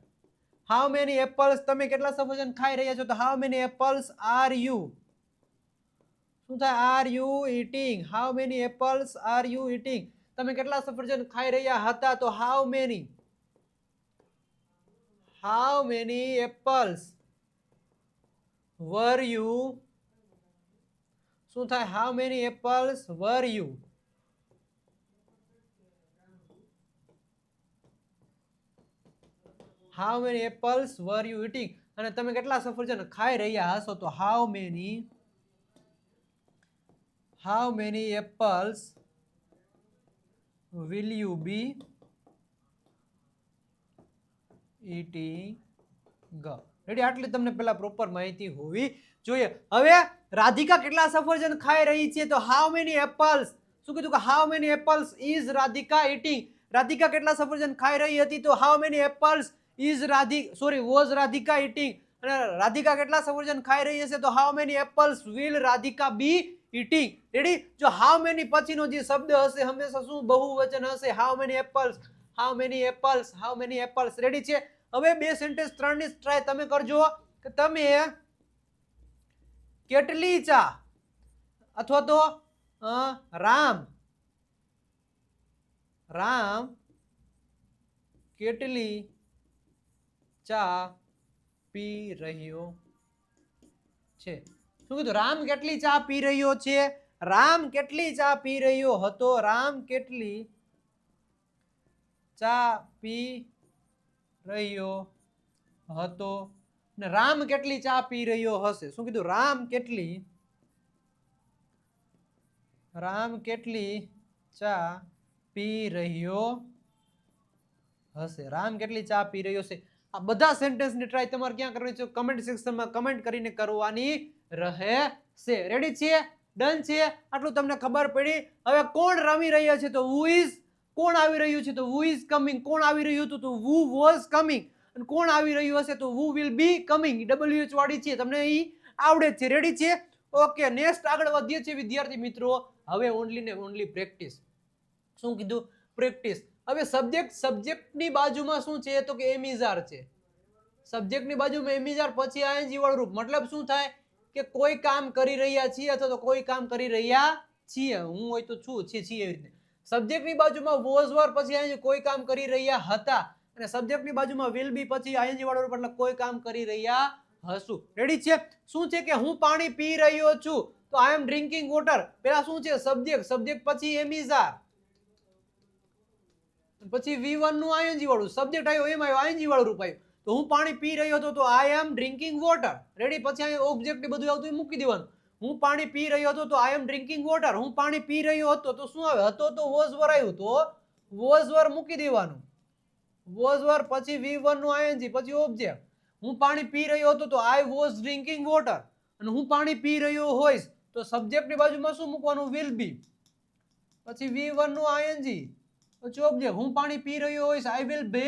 હાઉ મેની એપલ્સ, તમે કેટલા સફરજન ખાઈ રહ્યા છો? તો how many apples are you, શું થાય? Are you eating. How many apples are you eating, તમે કેટલા સફરજન ખાઈ રહ્યા હતા? તો how many apples were you, શું થાય? How many apples were you, how many apples were you eating, અને તમે કેટલા સફરજન ખાઈ રહ્યા હશો? તો how many apples will you be eating. Ready? આટલી તમને પેલા પ્રોપર માહિતી હોવી જોઈએ. હવે રાધિકા કેટલા સફરજન ખાઈ રહી છે? તો હાઉ મેની એપલ્સ, શું કીધું કે how many apples is Radhika eating. Radhika કેટલા સફરજન ખાઈ રહી હતી? તો how many apples was Radhika eating. અને રાધિકા કેટલા સફરજન ખાઈ રહી હશે? તો how many apples will Radhika be eating. Ready? જો હાઉ મેની પછીનો જે શબ્દ હશે હંમેશા શું? બહુવચન હશે. How many apples, how many apples, how many apples. Ready છે? હવે બે સેન્ટેન્સ ત્રણની ટ્રાય તમે કરજો કે તમે કેટલી ચા, અથવા તો રામ કેટલી ચા પી રહ્યો છે? શું કીધું? રામ કેટલી ચા પી રહ્યો છે? રામ કેટલી ચા પી રહ્યો હતો? રામ કેટલી ચા પી રહ્યો હતો, ને રામ કેટલી ચા પી રહ્યો હશે? શું કીધું? રામ કેટલી ચા પી રહ્યો હશે? રામ કેટલી ચા પી રહ્યો છે? આ બધા સેન્ટેન્સની ટ્રાય તમારે ક્યાં કરવાની છે? કમેન્ટ સેક્શનમાં કમેન્ટ કરીને કરવાની રહેશે. રેડી છે? ડન છે? આટલું તમને ખબર પડી. હવે કોણ રમી રહ્યા છે? તો who is, કોણ આવી રહ્યું છે? તો who is coming. કોણ આવી રહ્યું હતું? તો who was coming. અને કોણ આવી રહ્યું હશે? તો who will be coming. WH વાળી છે, તમને અહીં આવડે છે. રેડી છે? ઓકે, નેક્સ્ટ આગળ વધીએ છીએ વિદ્યાર્થી મિત્રો. હવે ઓનલી ને ઓનલી પ્રેક્ટિસ. શું કીધું? પ્રેક્ટિસ. હવે સબ્જેક્ટની બાજુમાં શું છે? તો કે એમિઝાર છે. સબ્જેક્ટની બાજુમાં એમિઝાર, પછી આઈએનજી વાળું રૂપ. મતલબ શું થાય? કે કોઈ કામ કરી રહ્યા છીએ અથવા તો કોઈ કામ કરી રહ્યા છીએ. હું હોય તો છું, છીએ એવી રીતે. સબ્જેક્ટની બાજુમાં વોઝ વર, પછી આઈએનજી કોઈ કામ કરી રહ્યા હતા. અને સબ્જેક્ટની બાજુમાં વિલ બી, પછી આઈએનજી વાળું રૂપ, એટલે કોઈ કામ કરી રહ્યા હશું. રેડી છે? શું છે? કે હું પાણી પી રહ્યો છું. તો આઈ એમ ડ્રિંકિંગ વોટર. પેલા શું છે? સબ્જેક્ટ પછી એમિઝાર, પછી V1 નું આઈએનજી વાળું સબ્જેક્ટ આવ્યો, એમ આવ્યો આઈએનજી વાળું રૂપ આવ્યું. તો હું પાણી પી રહ્યો હતો, તો I M drinking water. Ready? પછી અહીંયા ઓબ્જેક્ટ ને બધું આવતું મૂકી દેવાનું. હું પાણી પી રહ્યો હતો, તો આઈ એમ ડ્રિંકિંગ વોટર. હું પાણી પી રહ્યો હતો, તો શું આવે? હતો તો વોઝ વર આવ્યું, તો વોઝ વર મૂકી દેવાનું. વોઝ વર પછી V1 નું આઈએનજી, પછી ઓબ્જેક્ટ. હું પાણી પી રહ્યો હતો, તો આઈ વોઝ ડ્રિંકિંગ વોટર. અને હું પાણી પી રહ્યો હોઈશ, તો સબ્જેક્ટની બાજુમાં શું મૂકવાનું? વિલ બી, પછી V1 નું આઈએનજી, પછી ઓબ્જેક્ટ. હું પાણી પી રહ્યો હોઈશ, I will be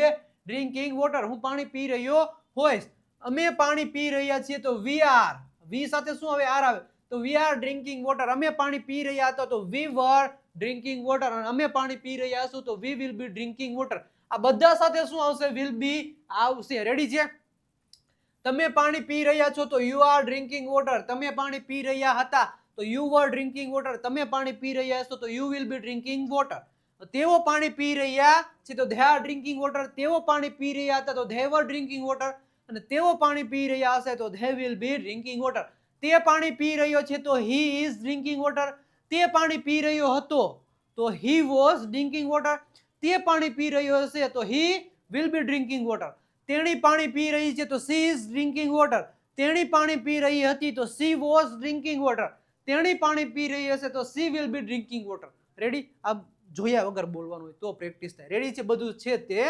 drinking water. હું પાણી પી રહ્યો હોઈશ. અમે પાણી પી રહ્યા છીએ, તો વી આર. વી સાથે શું આવે? આર આવે. તો વી આર ડ્રિંકિંગ વોટર. અમે પાણી પી રહ્યા હતા, તો વી વર ડ્રિંકિંગ વોટર. અને અમે પાણી પી રહ્યા હશું, તો we will B drinking water. આ બધા સાથે શું આવશે? વિલ બી આવશે. રેડી છે? તમે પાણી પી રહ્યા છો, તો યુ આર ડ્રિંકિંગ વોટર. તમે પાણી પી રહ્યા હતા, તો યુ વર ડ્રિંકિંગ વોટર. તમે પાણી પી રહ્યા હશો, તો you will be drinking water. તેઓ પાણી પી રહ્યા છે, તો ધે આર ડ્રિંકિંગ વોટર. તેઓ પાણી પી રહ્યા હતા, તો ધે વર ડ્રિંકિંગ વોટર. અને તેઓ પાણી પી રહ્યા હશે, તો they will be drinking water. તે પાણી પી રહ્યો છે, તો હી ઇઝ ડ્રિંકિંગ વોટર. તે પાણી પી રહ્યો હતો, તો હી વોઝ ડ્રિંકિંગ વોટર. તે પાણી પી રહ્યો હશે, તો he will be drinking water. તેણી પાણી પી રહી છે, તો સી ઇઝ ડ્રિંકિંગ વોટર. તેણી પાણી પી રહી હતી, તો સી વોઝ ડ્રિંકિંગ વોટર. તેણી પાણી પી રહી હશે, તો she will be drinking water. Ready? આ જોયા વગર બોલવાનું હોય તો પ્રેક્ટિસ થાય. રેડી છે? બધું છે તે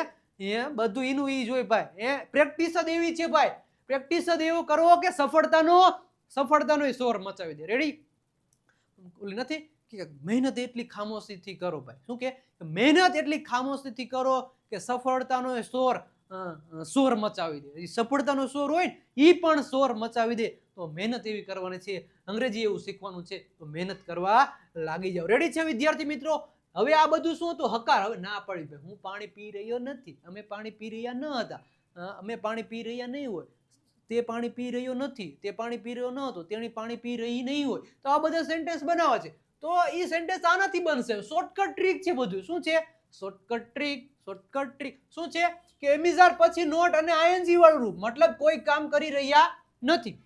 બધું એનું ઈ જોઈ ભાઈ. પ્રેક્ટિસ જ એવી છે ભાઈ. પ્રેક્ટિસ જ એવું કરો કે સફળતાનો સોર મચાવી દે. રેડી? ઓલી નથી કે મહેનત એટલી ખામોશીથી કરો ભાઈ. શું કે મહેનત એટલી ખામોશીથી કરો કે સફળતાનો એ શોર મચાવી દે. સફળતાનો શોર હોય ને એ પણ શોર મચાવી દે. તો મહેનત એવી કરવાની છે, અંગ્રેજી એવું શીખવાનું છે, તો મહેનત કરવા લાગી જાઓ. રેડી છે વિદ્યાર્થી મિત્રો? હવે આ બધું શું હતું? હકાર. હવે ના પડી ભાઈ, હું પાણી પી રહ્યો નથી, અમે પાણી પી રહ્યા ન હતા, અમે પાણી પી રહ્યા નહીં હોય, તે પાણી પી રહ્યો નથી, તે પાણી પી રહ્યો ન હતો, તેણી પાણી પી રહી નહીં હોય. તો આ બધા સેન્ટેન્સ બનાવવા છે. તો એ સેન્ટેન્સ આનાથી બનશે. શોર્ટકટ ટ્રીક છે બધું. શું છે? Shortcut trick. શોર્ટકટ ટ્રીક શું છે? કે એમિઝાર પછી નોટ અને આઈએનજી વાળું રૂપ, મતલબ કોઈ કામ કરી રહ્યા નથી.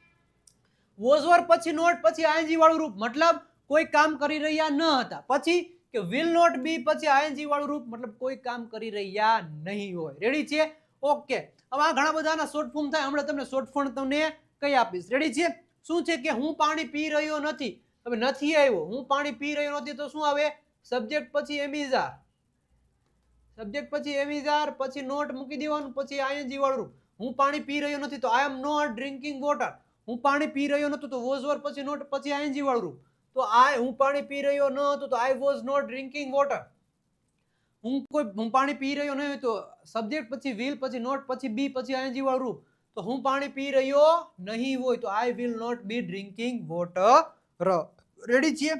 વોઝ વર પછી નોટ પછી આઈએનજી વાળું રૂપ, મતલબ કોઈ કામ કરી રહ્યા ન હતા. પછી કે વિલ નોટ બી પછી આઈએનજી વાળું રૂપ, મતલબ કોઈ કામ કરી રહ્યા નહીં હોય. રેડી છે? ઓકે. હવે આ ઘણા બધાના શોર્ટ ફોર્મ થાય. હમણાં તમને શોર્ટ ફોર્મ તમને કઈ આપીશ. રેડી છે? શું છે? કે હું પાણી પી રહ્યો નથી. હવે નથી આવ્યો, હું પાણી પી રહ્યો નથી, તો શું આવે? સબ્જેક્ટ પછી એમિઝાર, સબ્જેક્ટ પછી એમિઝાર પછી નોટ મૂકી દેવાનું, પછી આઈએનજી વાળું રૂપ. હું પાણી પી રહ્યો નથી, તો I am not drinking water. હું પાણી પી રહ્યો નતો, તો વોઝ વર પછી નોટ પછી આઈએનજી વાળું રૂપ. તો હું પાણી પી રહ્યો ન હતો, તો I was not drinking water. હું પાણી પી રહ્યો નહીં, તો સબ્જેક્ટ પછી વિલ પછી નોટ પછી બી પછી આઈએનજી વાળું રૂપ. તો હું પાણી પી રહ્યો નહીં હોય, તો I will not be drinking water. Ready છીએ?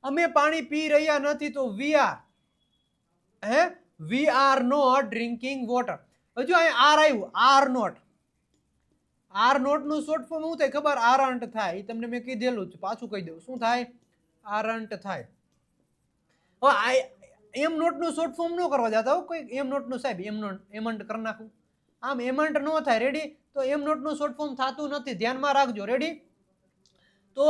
અમે પાણી પી રહ્યા નથી, તો we are not drinking water. હજુ અહીં આર આવ્યું, આર નોટ. આર નોટ નું શોર્ટ ફોર્મ શું થાય ખબર? આરન્ટ થાય. એ તમને મેં કીધેલું છે, પાછું કહી દઉં. શું થાય? આરન્ટ થાય. હવે એમ નોટ નું શોર્ટ ફોર્મ ન કરવા જતા હો કોઈ. એમ નોટ નું સાહેબ એમન્ટ કરી નાખું, આમ એમન્ટ ન થાય. રેડી? તો એમ નોટ નું શોર્ટ ફોર્મ થતું નથી, ધ્યાનમાં રાખજો. રેડી? તો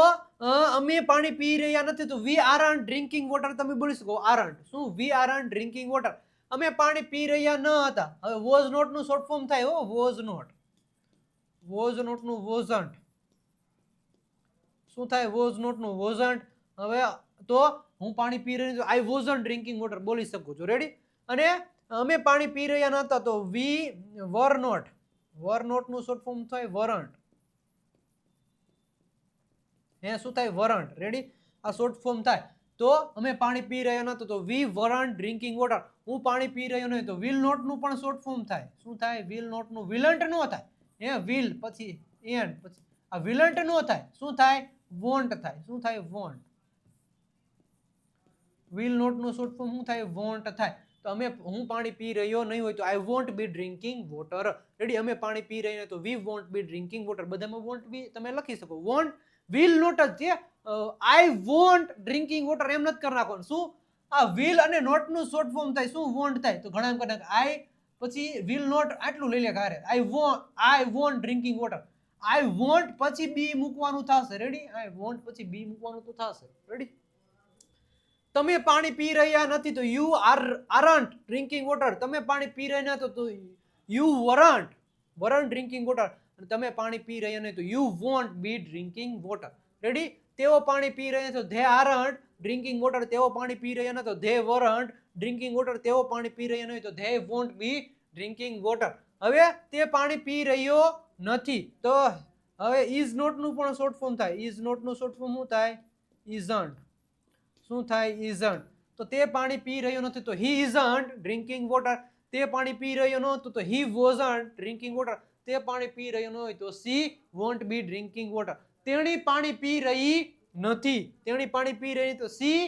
અમે પાણી પી રહ્યા નથી, તો વી આરન્ટ ડ્રિંકિંગ વોટર. તમે બોલી શકો આરન્ટ. શું? વી આરન્ટ ડ્રિંકિંગ વોટર. અમે પાણી પી રહ્યા ન હતા. હવે વોઝ નોટ નું શોર્ટ ફોર્મ થાય. હો, વોઝ નોટ. વોઝ નોટ નું વોઝન્ટ. શું થાય? વોઝ નોટ નું વોઝન્ટ. હવે તો હું પાણી પી રહ્યો, આઈ વોઝન્ટ ડ્રિંકિંગ વોટર બોલી શકું છું. રેડી? અને અમે પાણી પી રહ્યા નતા, તો we were not. Var not નું શોર્ટ ફોર્મ થાય વરન્ટ. શું થાય? વરન્ટ. રેડી? આ શોર્ટ ફોર્મ થાય. તો અમે પાણી પી રહ્યા નતો, તો વી વરન્ટ ડ્રિંકિંગ વોટર. હું પાણી પી રહ્યો નહીં, તો વિલ નોટ નું પણ શોર્ટ ફોર્મ થાય. શું થાય? વિલ નોટ નું વિલન્ટ નો થાય. વિલ પછી એન્ડ પછી આ વિલન્ટ નો થાય. શું થાય? વોન્ટ થાય. શું થાય? વોન્ટ. વિલ નોટ નું શોર્ટ ફોર્મ શું થાય? વોન્ટ થાય. તો હું પાણી પી રહ્યો નહીં હોય, તો આઈ won't B drinking water. Ready? અમે પાણી પી રહ્યા, તો we want B drinking water. બધામાં વોન્ટ બી તમે લખી શકો. વોન્ટ વિલ નોટ જ છે. આઈ વોન્ટ ડ્રિંકિંગ વોટર એમ નથી કરી નાખવાનું. શું? આ વિલ અને નોટ નું શોર્ટ ફોર્મ થાય. શું? વોન્ટ થાય. તો ઘણા એમ કરે આઈ પછી વિલ નોટ આટલું લઈ લે ઘરે. I want drinking water. I want પછી બી મૂકવાનું થશે. રેડી? આઈ વોન્ટ પછી બી મૂકવાનું તો થશે. રેડી? તમે પાણી પી રહ્યા નથી, તો યુ આરન્ટ ડ્રિંકિંગ વોટર. તમે પાણી પી રહ્યા નથી, તો યુ વરન્ટ ડ્રિંકિંગ વોટર. અને તમે પાણી પી રહ્યા નહીં, તો you want B drinking water. Ready? તેઓ પાણી પી રહ્યા છે, ધે આરન્ટ ડ્રિંકિંગ વોટર. તેઓ પાણી પી રહ્યા નથી, તો ધે વરન્ટ ડ્રિંકિંગ વોટર. તેઓ પાણી પી રહ્યા નહીં, તો they want B drinking water. હવે તે પાણી પી રહ્યો નથી, તો હવે ઇઝ નોટ નું પણ શોર્ટ ફોર્મ થાય. ઇઝ નોટ નું શોર્ટ ફોર્મ શું થાય? ઇઝન્ટ. શું થાય? ઇઝન્ટ. તો તે પાણી પી રહ્યો નથી, તો હી ઇઝન્ટ ડ્રિંકિંગ વોટર. તે પાણી પી રહ્યો નહોતો, તો હી વોઝન્ટ ડ્રિંકિંગ વોટર. તે પાણી પી રહ્યો ન હોય, તો સી વોન્ટ બી ડ્રિંકિંગ વોટર. તેણી પાણી પી રહી નથી. તેણી પાણી પી રહી, તો સી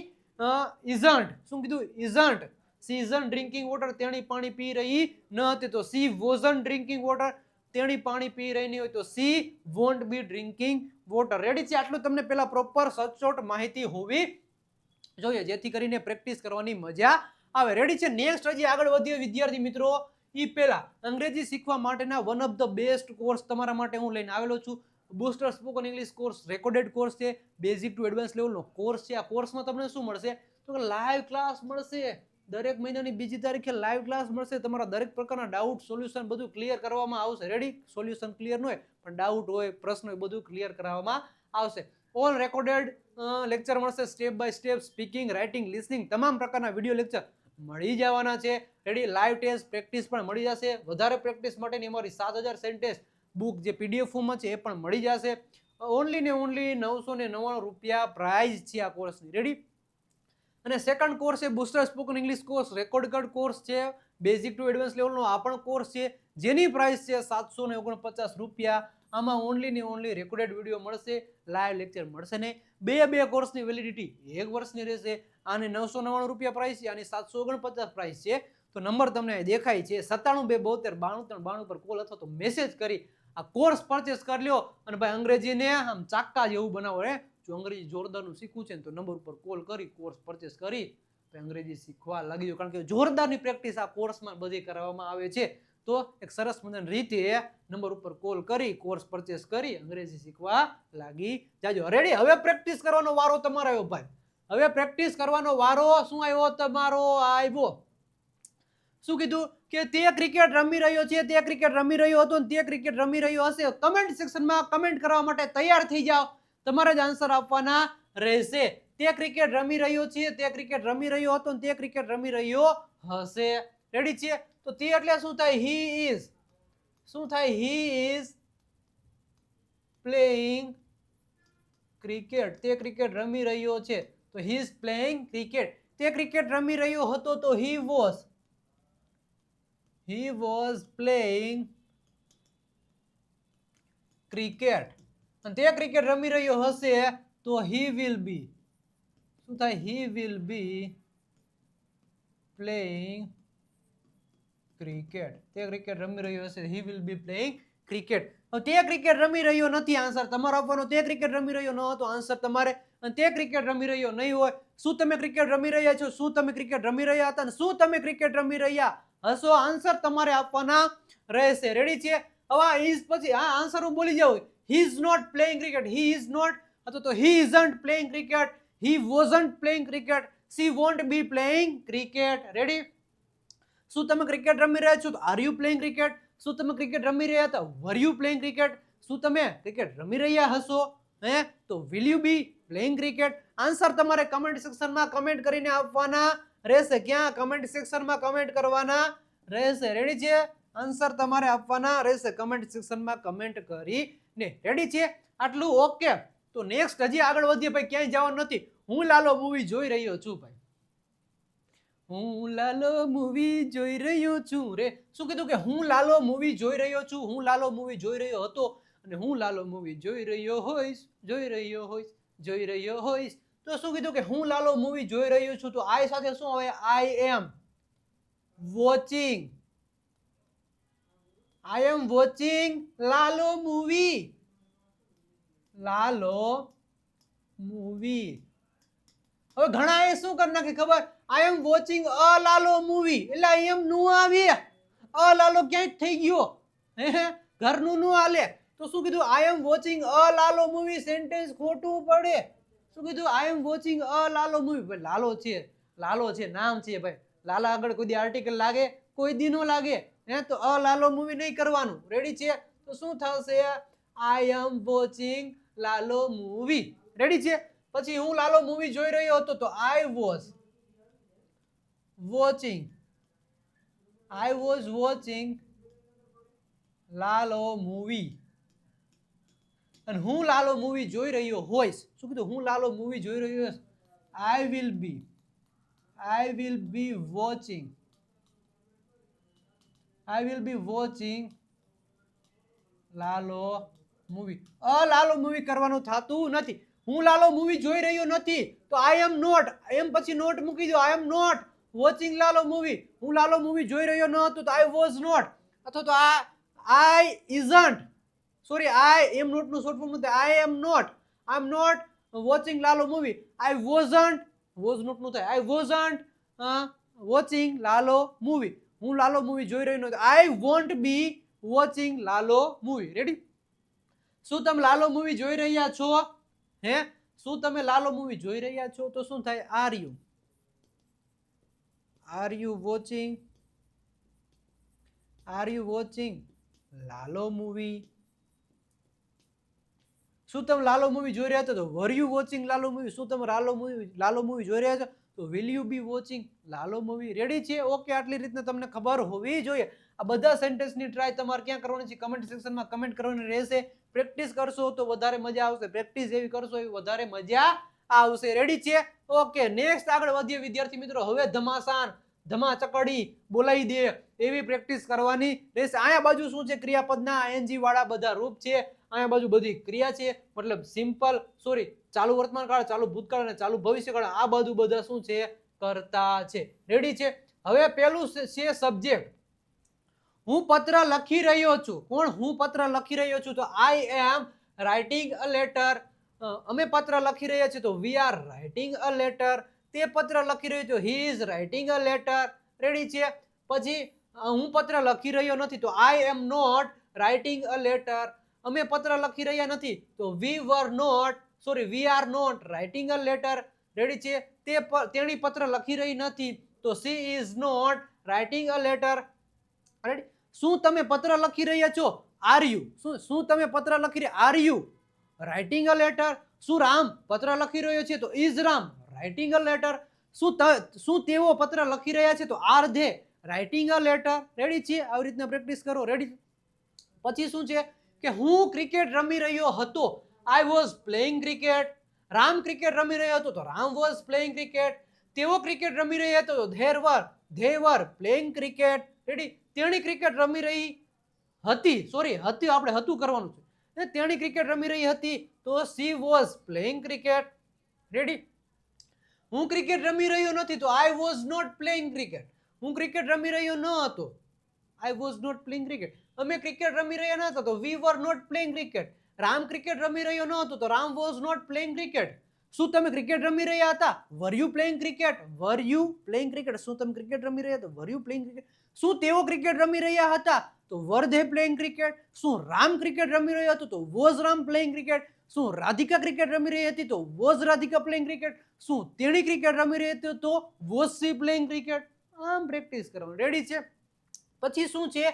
ઇઝન્ટ. શું કીધું? Isn't. C isn't drinking water. તેણી પાણી પી રહી ન હતી, તો સી વોઝન્ટ ડ્રિંકિંગ વોટર. તેણી પાણી પી રહી નહીં હોય, તો સી વોન્ટ બી ડ્રિંકિંગ વોટર. રેડી છે? આટલું તમને પેલા પ્રોપર સચોટ માહિતી હોવી જોઈએ, જેથી કરીને પ્રેક્ટિસ કરવાની મજા આવે. રેડી છે? નેક્સ્ટ હજી આગળ વધીએ વિદ્યાર્થી મિત્રો. એ પહેલા અંગ્રેજી શીખવા માટેના one of the best course તમારા માટે હું લઈને આવેલો છું. Booster spoken English course recorded course છે. બેઝિક ટુ એડવાન્સ લેવલનો કોર્સ છે. આ કોર્સમાં તમને શું મળશે? તો લાઈવ ક્લાસ મળશે. દરેક મહિનાની બીજી તારીખે લાઈવ ક્લાસ મળશે. તમારા દરેક પ્રકારના ડાઉટ સોલ્યુશન બધું ક્લિયર કરવામાં આવશે. રેડી? સોલ્યુશન ક્લિયર ન હોય, પણ ડાઉટ હોય, પ્રશ્ન હોય, બધું ક્લિયર કરવામાં આવશે. ઓલ રેકોર્ડેડ લેક્ચર મળશે. Step by step speaking, writing, listening તમામ પ્રકારના વિડીયો લેક્ચર મળી જવાના છે. રેડી? લાઈવ ટેસ્ટ પ્રેક્ટિસ પણ મળી જશે. વધારે પ્રેક્ટિસ માટેની અમારી 7000 સેન્ટેન્સ બુક જે પીડીએફ ફોર્મમાં છે એ પણ મળી જશે. ઓનલી ને ઓનલી 999 રૂપિયા પ્રાઇઝ છે આ કોર્સની. રેડી? અને સેકન્ડ કોર્સ છે booster spoken English course, record course છે, બેઝિક ટુ એડવાન્સ લેવલનો આ પણ કોર્સ છે, જેની પ્રાઇસ છે 749 રૂપિયા. આમાં ઓનલી ને ઓનલી રેકોર્ડેડ વિડીયો મળશે, લાઈવ લેક્ચર મળશે નહીં. બે કોર્સની વેલિડિટી 1 વર્ષની રહેશે. આની 999 રૂપિયા પ્રાઇસ છે, આની 749 પ્રાઇસ છે. તો નંબર તમને દેખાય છે 97 272 93 92 પર કોલ અથવા તો મેસેજ કરી આ કોર્સ પરચેસ કરી લ્યો. અને ભાઈ અંગ્રેજીને આમ ચાક્કા જેવું બનાવો. જો અંગ્રેજી જોરદારનું શીખવું છે ને તો નંબર ઉપર કોલ કરી કોર્સ પરચેસ કરી અંગ્રેજી શીખવા લાગી જાઓ. કારણ કે જોરદારની પ્રેક્ટિસ આ કોર્સમાં બધી કરવામાં આવે છે. તો એક સરસ મજાની રીતે નંબર ઉપર કોલ કરી કોર્સ પરચેસ કરી અંગ્રેજી શીખવા લાગી જાજો. રેડી? હવે પ્રેક્ટિસ કરવાનો વારો તમારો આવ્યો ભાઈ. હવે પ્રેક્ટિસ કરવાનો વારો શું આવ્યો? તમારો આવ્યો. શું કીધું કે તે ક્રિકેટ રમી રહ્યો છે, તે ક્રિકેટ રમી રહ્યો હતો, તે ક્રિકેટ રમી રહ્યો હશે. કમેન્ટ સેક્શનમાં કમેન્ટ કરવા માટે તૈયાર થઈ જાઓ. તમારે જ આન્સર આપવાના રહેશે. તે ક્રિકેટ રમી રહ્યો છે, તે ક્રિકેટ રમી રહ્યો હતો, તે ક્રિકેટ રમી રહ્યો હશે. રેડી છે? તો તે એટલે શું થાય? He is. શું થાય? He is playing cricket. તે ક્રિકેટ રમી રહ્યો છે તો હી ઇઝ પ્લેઇંગ ક્રિકેટ. તે ક્રિકેટ રમી રહ્યો હતો તો હી વોઝ પ્લેઇંગ ક્રિકેટ. અને તે ક્રિકેટ રમી રહ્યો હશે તો હી વિલ બી. શું થાય? He will be playing cricket. તે ક્રિકેટ રમી રહ્યો હશે he will be playing cricket. તે ક્રિકેટ રમી રહ્યો નથી, આન્સર તમારો આપવાનો. તે ક્રિકેટ રમી રહ્યો ન હતો, આન્સર તમારે. અને તે ક્રિકેટ રમી રહ્યો નહીં હોય. શું તમે ક્રિકેટ રમી રહ્યા છો? શું તમે ક્રિકેટ રમી રહ્યા હતા? અને શું તમે ક્રિકેટ રમી રહ્યા હશો? આન્સર તમારે આપવાના રહેશે. રેડી છે? હવે ઇઝ પછી આ આન્સર હું બોલી જાઉં. He is not playing cricket. He is not અથવા તો he isn't playing cricket. He wasn't playing cricket. She won't be playing cricket. Ready? શું તમે ક્રિકેટ રમી રહ્યા છો? તો આર યુ પ્લેઇંગ ક્રિકેટ? શું તમે ક્રિકેટ રમી રહ્યા હતા? Were you playing cricket? શું તમે ક્રિકેટ રમી રહ્યા હશો? તો will you be playing cricket? Answer તમારે કમેન્ટ સેક્શનમાં કમેન્ટ કરીને આપવાના રહેશે. ક્યાં? કમેન્ટ સેક્શનમાં કમેન્ટ કરવાના રહેશે. રેડી છે? આન્સર તમારે આપવાના રહેશે કમેન્ટ સેક્શનમાં કમેન્ટ કરીને. રેડી છે? આટલું ઓકે. તો નેક્સ્ટ હજી આગળ વધીએ ભાઈ. ક્યાંય જવાનું નથી. હું લાલો મૂવી જોઈ રહ્યો છું ભાઈ. હું લાલો મૂવી જોઈ રહ્યો છું રે. શું કીધું કે હું લાલો મૂવી જોઈ રહ્યો છું, હું લાલો મૂવી જોઈ રહ્યો હતો અને હું લાલો મૂવી જોઈ રહ્યો હોઈશ, જોઈ રહ્યો હોઈશ, જોઈ રહ્યો હોઈશ. તો શું કીધું કે હું લાલો મૂવી જોઈ રહ્યો છું. તો આઈ સાથે શું આવે? I am watching. I am watching Lalo movie. Lalo movie. હવે ઘણા એ શું કરી નાખે ખબર? I am watching a Lalo movie. એટલે આઈ એમ નું આવી. અ લાલો ક્યાંય થઈ ગયો. ઘરનું નું હાલે. તો શું કીધું? I am watching a Lalo movie. Sentence ખોટું પડે. શું કીધું? I am watching a Lalo movie. ભાઈ લાલો છે, લાલો છે, નામ છે ભાઈ. લાલા આગળ કોઈ દી આર્ટિકલ લાગે? કોઈ દી નો લાગે. તો અ લાલો મૂવી નહીં કરવાનું. રેડી છે? તો શું થશે? આઈ am watching Lalo movie. Ready છે? પછી હું લાલો મૂવી જોઈ રહ્યો હતો તો I was watching. I was watching Lalo movie. અને હું લાલો મૂવી જોઈ રહ્યો હોઈશ. શું કીધું? હું લાલો મૂવી જોઈ રહ્યો હોઈશ. આઈ will B watching. I will B watching Lalo movie. Lalo movie કરવાનું થતું નથી. હું લાલો મૂવી જોઈ રહ્યો નથી તો આઈ એમ નોટ. એમ પછી નોટ મૂકી દો. I am not watching Lalo movie. હું લાલો મૂવી જોઈ રહ્યો ન હતો તો આઈ વોઝ નોટ. અથવા તો I isn't. Sorry, I am not નું શોર્ટ ફોર્મ નથી. I am not watching Lalo movie. I wasn't. Was not નું થાય. I wasn't watching Lalo movie. હું લાલો મૂવી જોઈ રહ્યો નથી. I won't be watching Lalo movie. Ready? શું તમે લાલો મૂવી જોઈ રહ્યા છો? શું તમે લાલો મૂવી જોઈ રહ્યા છો? તો શું થાય? Are you watching Lalo movie? શું તમે લાલો મૂવી જોઈ રહ્યા છો? તો વર યુ વોચિંગ લાલો મૂવી? શું તમે લાલો મૂવી જોઈ રહ્યા છો? તો will you B watching Lalo movie. Ready છે? ઓકે. આટલી રીતના તમને ખબર હોવી જોઈએ. આ બધા સેન્ટેન્સની ટ્રાય તમારે ક્યાં કરવાની છે? કમેન્ટ સેક્શનમાં કમેન્ટ કરવાની રહેશે. પ્રેક્ટિસ કરશો તો વધારે મજા આવશે. પ્રેક્ટિસ એવી કરશો એવી વધારે મજા આવશે. રેડી છે? ઓકે, નેક્સ્ટ આગળ વધીએ વિદ્યાર્થી મિત્રો. હવે ધમાસાન, ધમાચકડી બોલાવી દે એવી પ્રેક્ટિસ કરવાની રહેશે. અહીંયા બાજુ શું છે? ક્રિયાપદના ing વાળા બધા રૂપ છે. અહીંયા બાજુ બધી ક્રિયા છે, મતલબ સિમ્પલ, સોરી, ચાલુ વર્તમાન કાળ, ચાલુ ભૂતકાળ અને ચાલુ ભવિષ્યકાળ. આ બધું બધા શું છે? કરતા છે. રેડી છે? હવે પેલું છે સબ્જેક્ટ. હું પત્ર લખી રહ્યો છું. કોણ? હું પત્ર લખી રહ્યો છું. તો I M writing a letter. અમે પત્ર લખી રહ્યા છીએ તો we are writing a letter. તે પત્ર લખી રહ્યો છે, he is writing a letter. Ready છે? પછી હું પત્ર લખી રહ્યો નથી તો I am not writing a letter. અમે પત્ર લખી રહ્યા નથી તો we are not writing a letter. Ready છે? તેણી પત્ર લખી રહી નથી તો she is not writing a letter. Ready? શું તમે પત્ર લખી રહ્યા છો? Are you. શું તમે પત્ર લખી રહ્યા? Are you writing a letter. શું રામ પત્ર લખી રહ્યો છે તો is Ram writing a letter. શું તેઓ પત્ર લખી રહ્યા છે તો R they writing a letter. Ready છે? આવી રીતના પ્રેક્ટિસ કરો. રેડી? પછી શું છે કે હું ક્રિકેટ રમી રહ્યો હતો. I was playing cricket. Ram cricket રમી રહ્યો હતો તો રામ વોઝ પ્લેઇંગ ક્રિકેટ. તેઓ ક્રિકેટ રમી રહ્યા હતો તો they were playing cricket. Ready? તેણી ક્રિકેટ રમી રહી હતી, સોરી, હતી આપણે હતું કરવાનું છે. તેણી ક્રિકેટ રમી રહી હતી તો she was playing cricket. Ready? હું ક્રિકેટ રમી રહ્યો નથી તો I was not playing cricket. હું ક્રિકેટ રમી રહ્યો ન હતો. I was not playing cricket. અમે ક્રિકેટ રમી રહ્યા ન હતા તો we were not playing cricket. Ram cricket રમી રહ્યો ન હતો તો Ram was not playing cricket. શું તમે ક્રિકેટ રમી રહ્યા હતા? Were you playing cricket. Were you playing cricket. શું તમે ક્રિકેટ રમી રહ્યા હતા? Were you playing cricket. શું તેઓ ક્રિકેટ રમી રહ્યા હતા તો વર ધે પ્લેઇંગ ક્રિકેટ. શું રામ ક્રિકેટ રમી રહ્યો હતો તો વોઝ રામ પ્લેઇંગ ક્રિકેટ. શું રાધિકા ક્રિકેટ રમી રહી હતી તો વોઝ રાધિકા પ્લેઇંગ ક્રિકેટ. શું તેણી ક્રિકેટ રમી રહી હતી તો વોઝ સી પ્લેઇંગ ક્રિકેટ. આમ પ્રેક્ટિસ કરવાનું. રેડી છે? પછી શું છે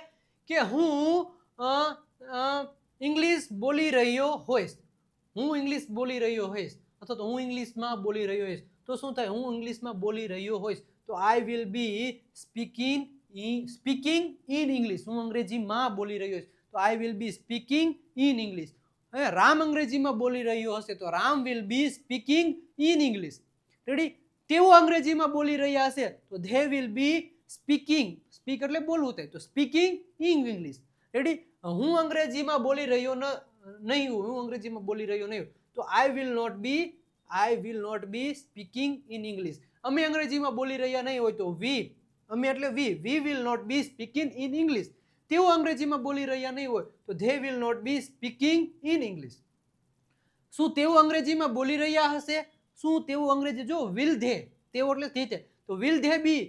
કે હું ઇંગ્લિશ બોલી રહ્યો હોઈશ. હું ઇંગ્લિશ બોલી રહ્યો હોઈશ અથવા તો હું ઇંગ્લિશમાં બોલી રહ્યો હોઈશ તો શું થાય? હું ઇંગ્લિશમાં બોલી રહ્યો હોઈશ તો I will B speaking in English. હું અંગ્રેજીમાં બોલી રહ્યો છું તો I will B speaking in English. Ram અંગ્રેજીમાં બોલી રહ્યો હશે તો Ram will B speaking in English. Ready? તેઓ અંગ્રેજીમાં બોલી રહ્યા હશે તો they will be speaking. Speak એટલે બોલવું થાય તો સ્પીકિંગ ઇન ઇંગ્લિશ. રેડી? હું અંગ્રેજીમાં બોલી રહ્યો નહીં હું અંગ્રેજીમાં બોલી રહ્યો નહીં તો I will not be speaking in English. અમે અંગ્રેજીમાં બોલી રહ્યા નહીં હોય તો અમે એટલે we will not be speaking in English. તેઓ અંગ્રેજીમાં બોલી રહ્યા નહીં હોય તો they will not be speaking in English. શું તેઓ અંગ્રેજીમાં બોલી રહ્યા હશે? શું તેઓ અંગ્રેજી, જો વિલ ધે, તેઓ એટલે તે, તો will they be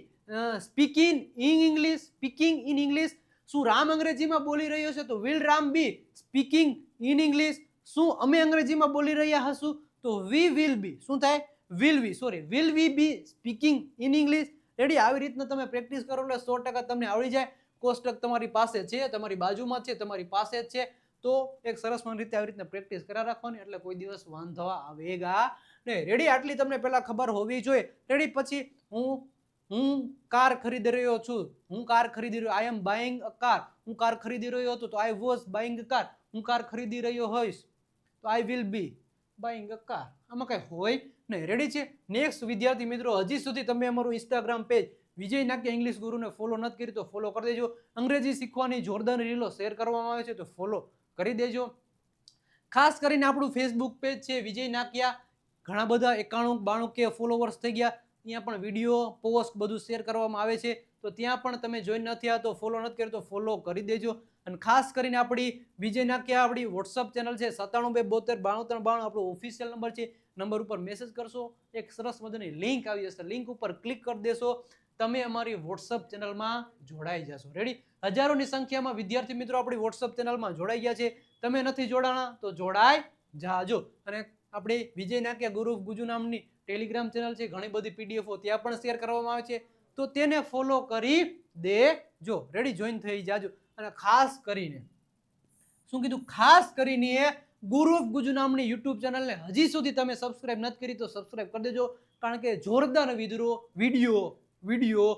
speaking in English. શું રામ અંગ્રેજીમાં બોલી રહ્યો છે તો will Ram be speaking in English. શું અમે અંગ્રેજીમાં બોલી રહ્યા હશું તો વી વિલ બી, શું થાય? Will we be speaking in English. Ready? આવી રીતના તમે પ્રેક્ટિસ કરો એટલે 100% તમને આવડી જાય. કોષ્ટક તમારી પાસે છે, તમારી બાજુમાં છે, તમારી પાસે જ છે તો એક સરસ રીતે આવી રીતના પ્રેક્ટિસ કરા રાખવાની એટલે કોઈ દિવસ વાંધો આવેગા નહીં. રેડી? આટલી તમને પહેલા ખબર હોવી જોઈએ. રેડી? પછી હું કાર ખરીદી રહ્યો છું. હું કાર ખરીદી રહ્યો, આઈ એમ બાઇંગ અ કાર. હું કાર ખરીદી રહ્યો હતો તો I was buying a car. હું કાર ખરીદી રહ્યો હોઈશ તો I will B buying a car. આમાં કઈ હોય નહીં. રેડી છે? નેક્સ્ટ વિદ્યાર્થી મિત્રો, હજી સુધી તમે અમારું ઇન્સ્ટાગ્રામ પેજ વિજય નાક્યા ઇંગ્લિશ ગુરુને ફોલો નથી કરી તો ફોલો કરી દેજો. અંગ્રેજી શીખવાની જોરદાર રીલો શેર કરવામાં આવે છે તો ફોલો કરી દેજો. ખાસ કરીને આપણું ફેસબુક પેજ છે વિજય નાક્યા. ઘણા બધા 91-92 કે ફોલોવર્સ થઈ ગયા. ત્યાં પણ વિડીયો, પોસ્ટ બધું શેર કરવામાં આવે છે તો ત્યાં પણ તમે જોઈન નથી થયા તો ફોલો નથી કર્યો તો ફોલો કરી દેજો. અને ખાસ કરીને આપણી વિજય નાક્યા આપણી વોટ્સઅપ ચેનલ છે 9722729392 આપણો ઓફિશિયલ નંબર છે. નંબર ઉપર મેસેજ કરશો, એક સરસ મજાની લિંક આવી જશે. લિંક ઉપર ક્લિક કરી દેશો, તમે અમારી વોટ્સઅપ ચેનલમાં જોડાઈ જશો. રેડી? હજારોની સંખ્યામાં વિદ્યાર્થી મિત્રો આપણી વોટ્સઅપ ચેનલમાં જોડાઈ ગયા છે. તમે નથી જોડાણા તો જોડાઈ જાજો. અને આપણી વિજય નાક્યા ગુરુ ગુજુ નામની ટેલિગ્રામ ચેનલ છે, ઘણી બધી પીડીએફઓ ત્યાં પણ શેર કરવામાં આવે છે તો તેને ફોલો કરી દેજો. રેડી? જોઈન થઈ જાજો. અને ખાસ કરીને શું કીધું? ખાસ કરીને ગુરુ ઓફ ગુજુ નામની યુટ્યુબ ચેનલને હજી સુધી તમે સબસ્ક્રાઇબ નથી કરી તો સબસ્ક્રાઇબ કરી દેજો. કારણ કે જોરદાર વિડીયો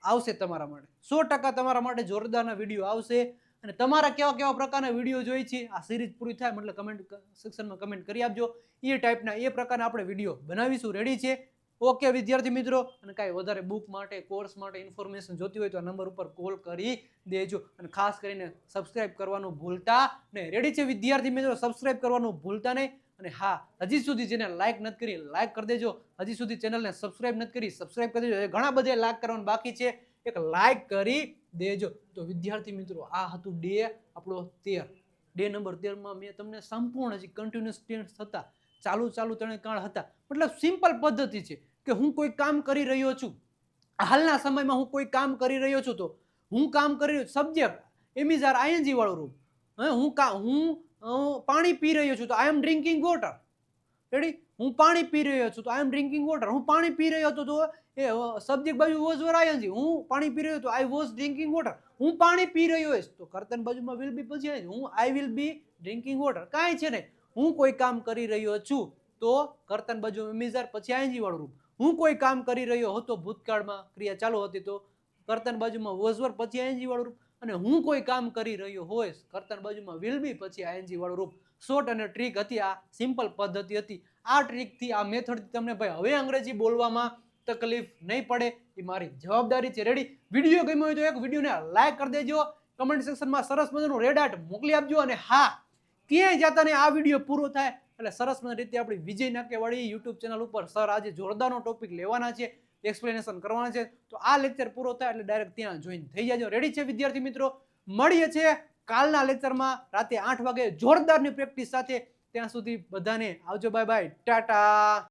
આવશે તમારા માટે. 100% તમારા માટે જોરદારના વિડીયો આવશે. અને તમારા કેવા કેવા પ્રકારના વિડીયો જોઈએ છે આ સિરીઝ પૂરી થાય એટલે કમેન્ટ સેક્શનમાં કમેન્ટ કરી આપજો. એ ટાઈપના એ પ્રકારના આપણે વિડીયો બનાવીશું. રેડી છે? ઓકે વિદ્યાર્થી મિત્રો. અને કાંઈ વધારે બુક માટે કોર્સ માટે ઇન્ફોર્મેશન જોતી હોય તો આ નંબર ઉપર કોલ કરી દેજો. અને ખાસ કરીને સબસ્ક્રાઇબ કરવાનું ભૂલતા નહીં. રેડી છે વિદ્યાર્થી મિત્રો? સબસ્ક્રાઇબ કરવાનું ભૂલતા નહીં. અને હા, હજી સુધી જેને લાઈક નથી કરી લાઈક કરી દેજો. હજી સુધી ચેનલને સબસ્ક્રાઇબ નથી કરી સબસ્ક્રાઇબ કરી દેજો. ઘણા બધા લાઈક કરવાનું બાકી છે, એક લાઈક કરી દેજો. તો વિદ્યાર્થી મિત્રો આ હતું ડે આપણો 13. ડે નંબર 13માં મેં તમને સંપૂર્ણ જે કન્ટિન્યુઅસ ટેન્સ હતા, ચાલુ ત્રણે કાળ હતા. મતલબ સિમ્પલ પદ્ધતિ છે કે હું કોઈ કામ કરી રહ્યો છું, હાલના સમયમાં હું કોઈ કામ કરી રહ્યો છું, તો હું કામ કરી રહ્યો સબ્જેક્ટ એમિઝાર આઈએનજી વાળું રૂપ. હું પાણી પી રહ્યો છું તો I M drinking water. Ready? હું પાણી પી રહ્યો છું તો આઈ એમ ડ્રિંકિંગ વોટર. હું પાણી પી રહ્યો હતો તો એ સબ્જેક્ટ બાજુ વોઝ વર આઈએનજી. હું પાણી પી રહ્યો હતો આઈ વોઝ ડ્રિંકિંગ વોટર. હું પાણી પી રહ્યો હોઈશ તો કર્તન બાજુમાં વિલ બી પછી આવીશ. હું આઈ વિલ બી ડ્રિંકિંગ વોટર. કાંઈ છે નહીં. હું કોઈ કામ કરી રહ્યો છું તો કર્તન બાજુ એમિઝાર પછી આઈએનજી વાળું રૂપ. હું કોઈ કામ કરી રહ્યો હતો ભૂતકાળમાં ક્રિયા ચાલુ હતી તો કર્તન બાજુમાં વોઝ વર પછી આઈએનજી વાળું રૂપ. અને હું કોઈ કામ કરી રહ્યો હોઈશ કર્તન બાજુમાં વિલ બી પછી આઈએનજી વાળું રૂપ. શોર્ટ અને ટ્રીક હતી. આ સિમ્પલ પદ્ધતિ હતી. આ ટ્રીકથી આ મેથડથી તમને ભાઈ હવે અંગ્રેજી બોલવામાં તકલીફ નહીં પડે, એ મારી જવાબદારી છે. રેડી? વિડીયો ગમ્યો હોય તો એક વિડીયોને લાઈક કરી દેજો. કમેન્ટ સેક્શનમાં સરસ મજાનું રેડ હાર્ટ મોકલી આપજો. અને હા, ક્યાંય જતા ને આ વિડીયો પૂરો થાય એટલે સરસ મજાની રીતે આપણી વિજય નાકેવાળી યુટ્યુબ ચેનલ ઉપર સર આજે જોરદારનો ટોપિક લેવાના છે, એક્સપ્લેનેશન કરવાના છે. તો આ લેક્ચર પૂરો થાય એટલે ડાયરેક્ટ ત્યાં જોઈન થઈ જાજો. રેડી છે વિદ્યાર્થી મિત્રો? મળીએ છીએ કાલના લેક્ચરમાં રાતે 8 વાગે જોરદારની પ્રેક્ટિસ સાથે. ત્યાં સુધી બધાને આવજો. Bye bye, Tata.